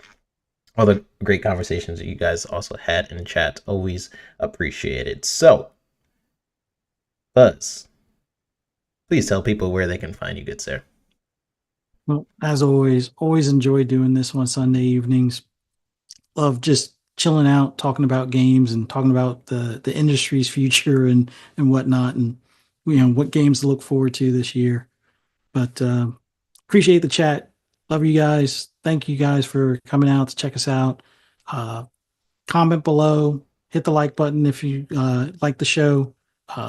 All the great conversations that you guys also had in chat, always appreciated. So, Buzz, please tell people where they can find you, good sir. Well, as always enjoy doing this on Sunday evenings. Love just chilling out, talking about games and talking about the industry's future and whatnot, and what games to look forward to this year. But appreciate the chat. Love you guys. Thank you guys for coming out to check us out. Uh, Comment below. Hit the like button if you like the show.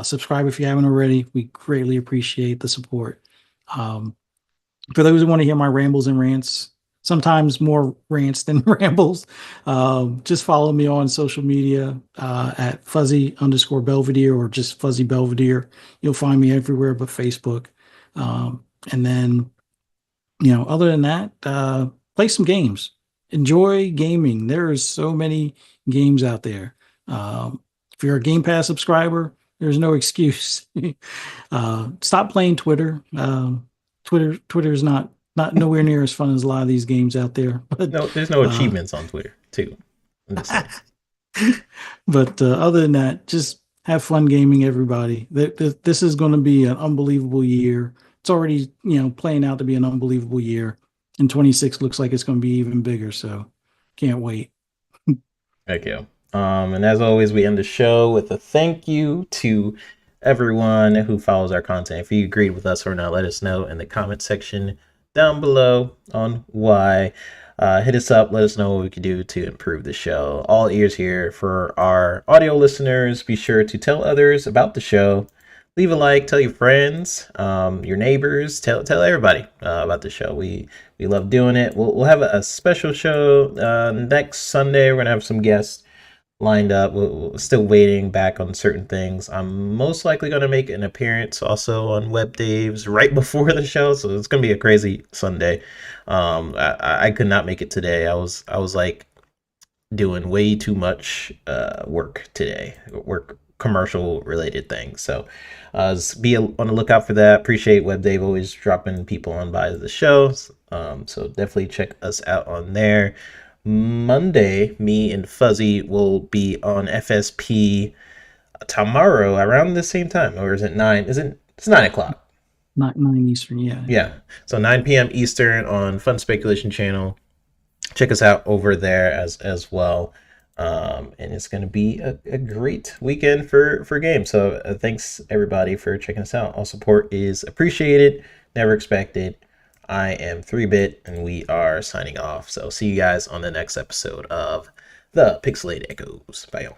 Subscribe if you haven't already. We greatly appreciate the support. Um, for those who want to hear my rambles and rants, sometimes more rants than rambles, just follow me on social media at fuzzy_Belvedere or just fuzzy Belvedere. You'll find me everywhere but Facebook. And then, other than that, play some games. Enjoy gaming. There's so many games out there. If you're a Game Pass subscriber, there's no excuse. Stop playing Twitter. Twitter is not nowhere near as fun as a lot of these games out there. But No, there's no uh, achievements on Twitter, too. I'm just saying. but other than that, just have fun gaming, everybody. This is going to be an unbelievable year. It's already playing out to be an unbelievable year, and 26 looks like it's going to be even bigger. So can't wait. Thank you. And as always, we end the show with a thank you to everyone who follows our content. If you agreed with us or not, let us know in the comment section down below on why. Hit us up. Let us know what we can do to improve the show. All ears here for our audio listeners. Be sure to tell others about the show. Leave a like. Tell your friends, your neighbors. Tell everybody about the show. We love doing it. We'll have a special show next Sunday. We're gonna have some guests lined up. We're still waiting back on certain things. I'm most likely going to make an appearance also on Web Daves right before the show, so it's going to be a crazy Sunday. I could not make it today. I was like doing way too much work today, work commercial related things. So be on the lookout for that. Appreciate Web Dave always dropping people on by the shows. So definitely check us out on there. Monday, me and Fuzzy will be on FSP tomorrow around the same time, or is it 9? It's 9 o'clock? 9 Eastern, yeah. Yeah. So 9 p.m. Eastern on Fun Speculation channel. Check us out over there as well. And it's going to be a great weekend for games. So thanks everybody for checking us out. All support is appreciated, never expected. I am 3-Bit, and we are signing off. So see you guys on the next episode of the Pixelated Echoes. Bye, y'all.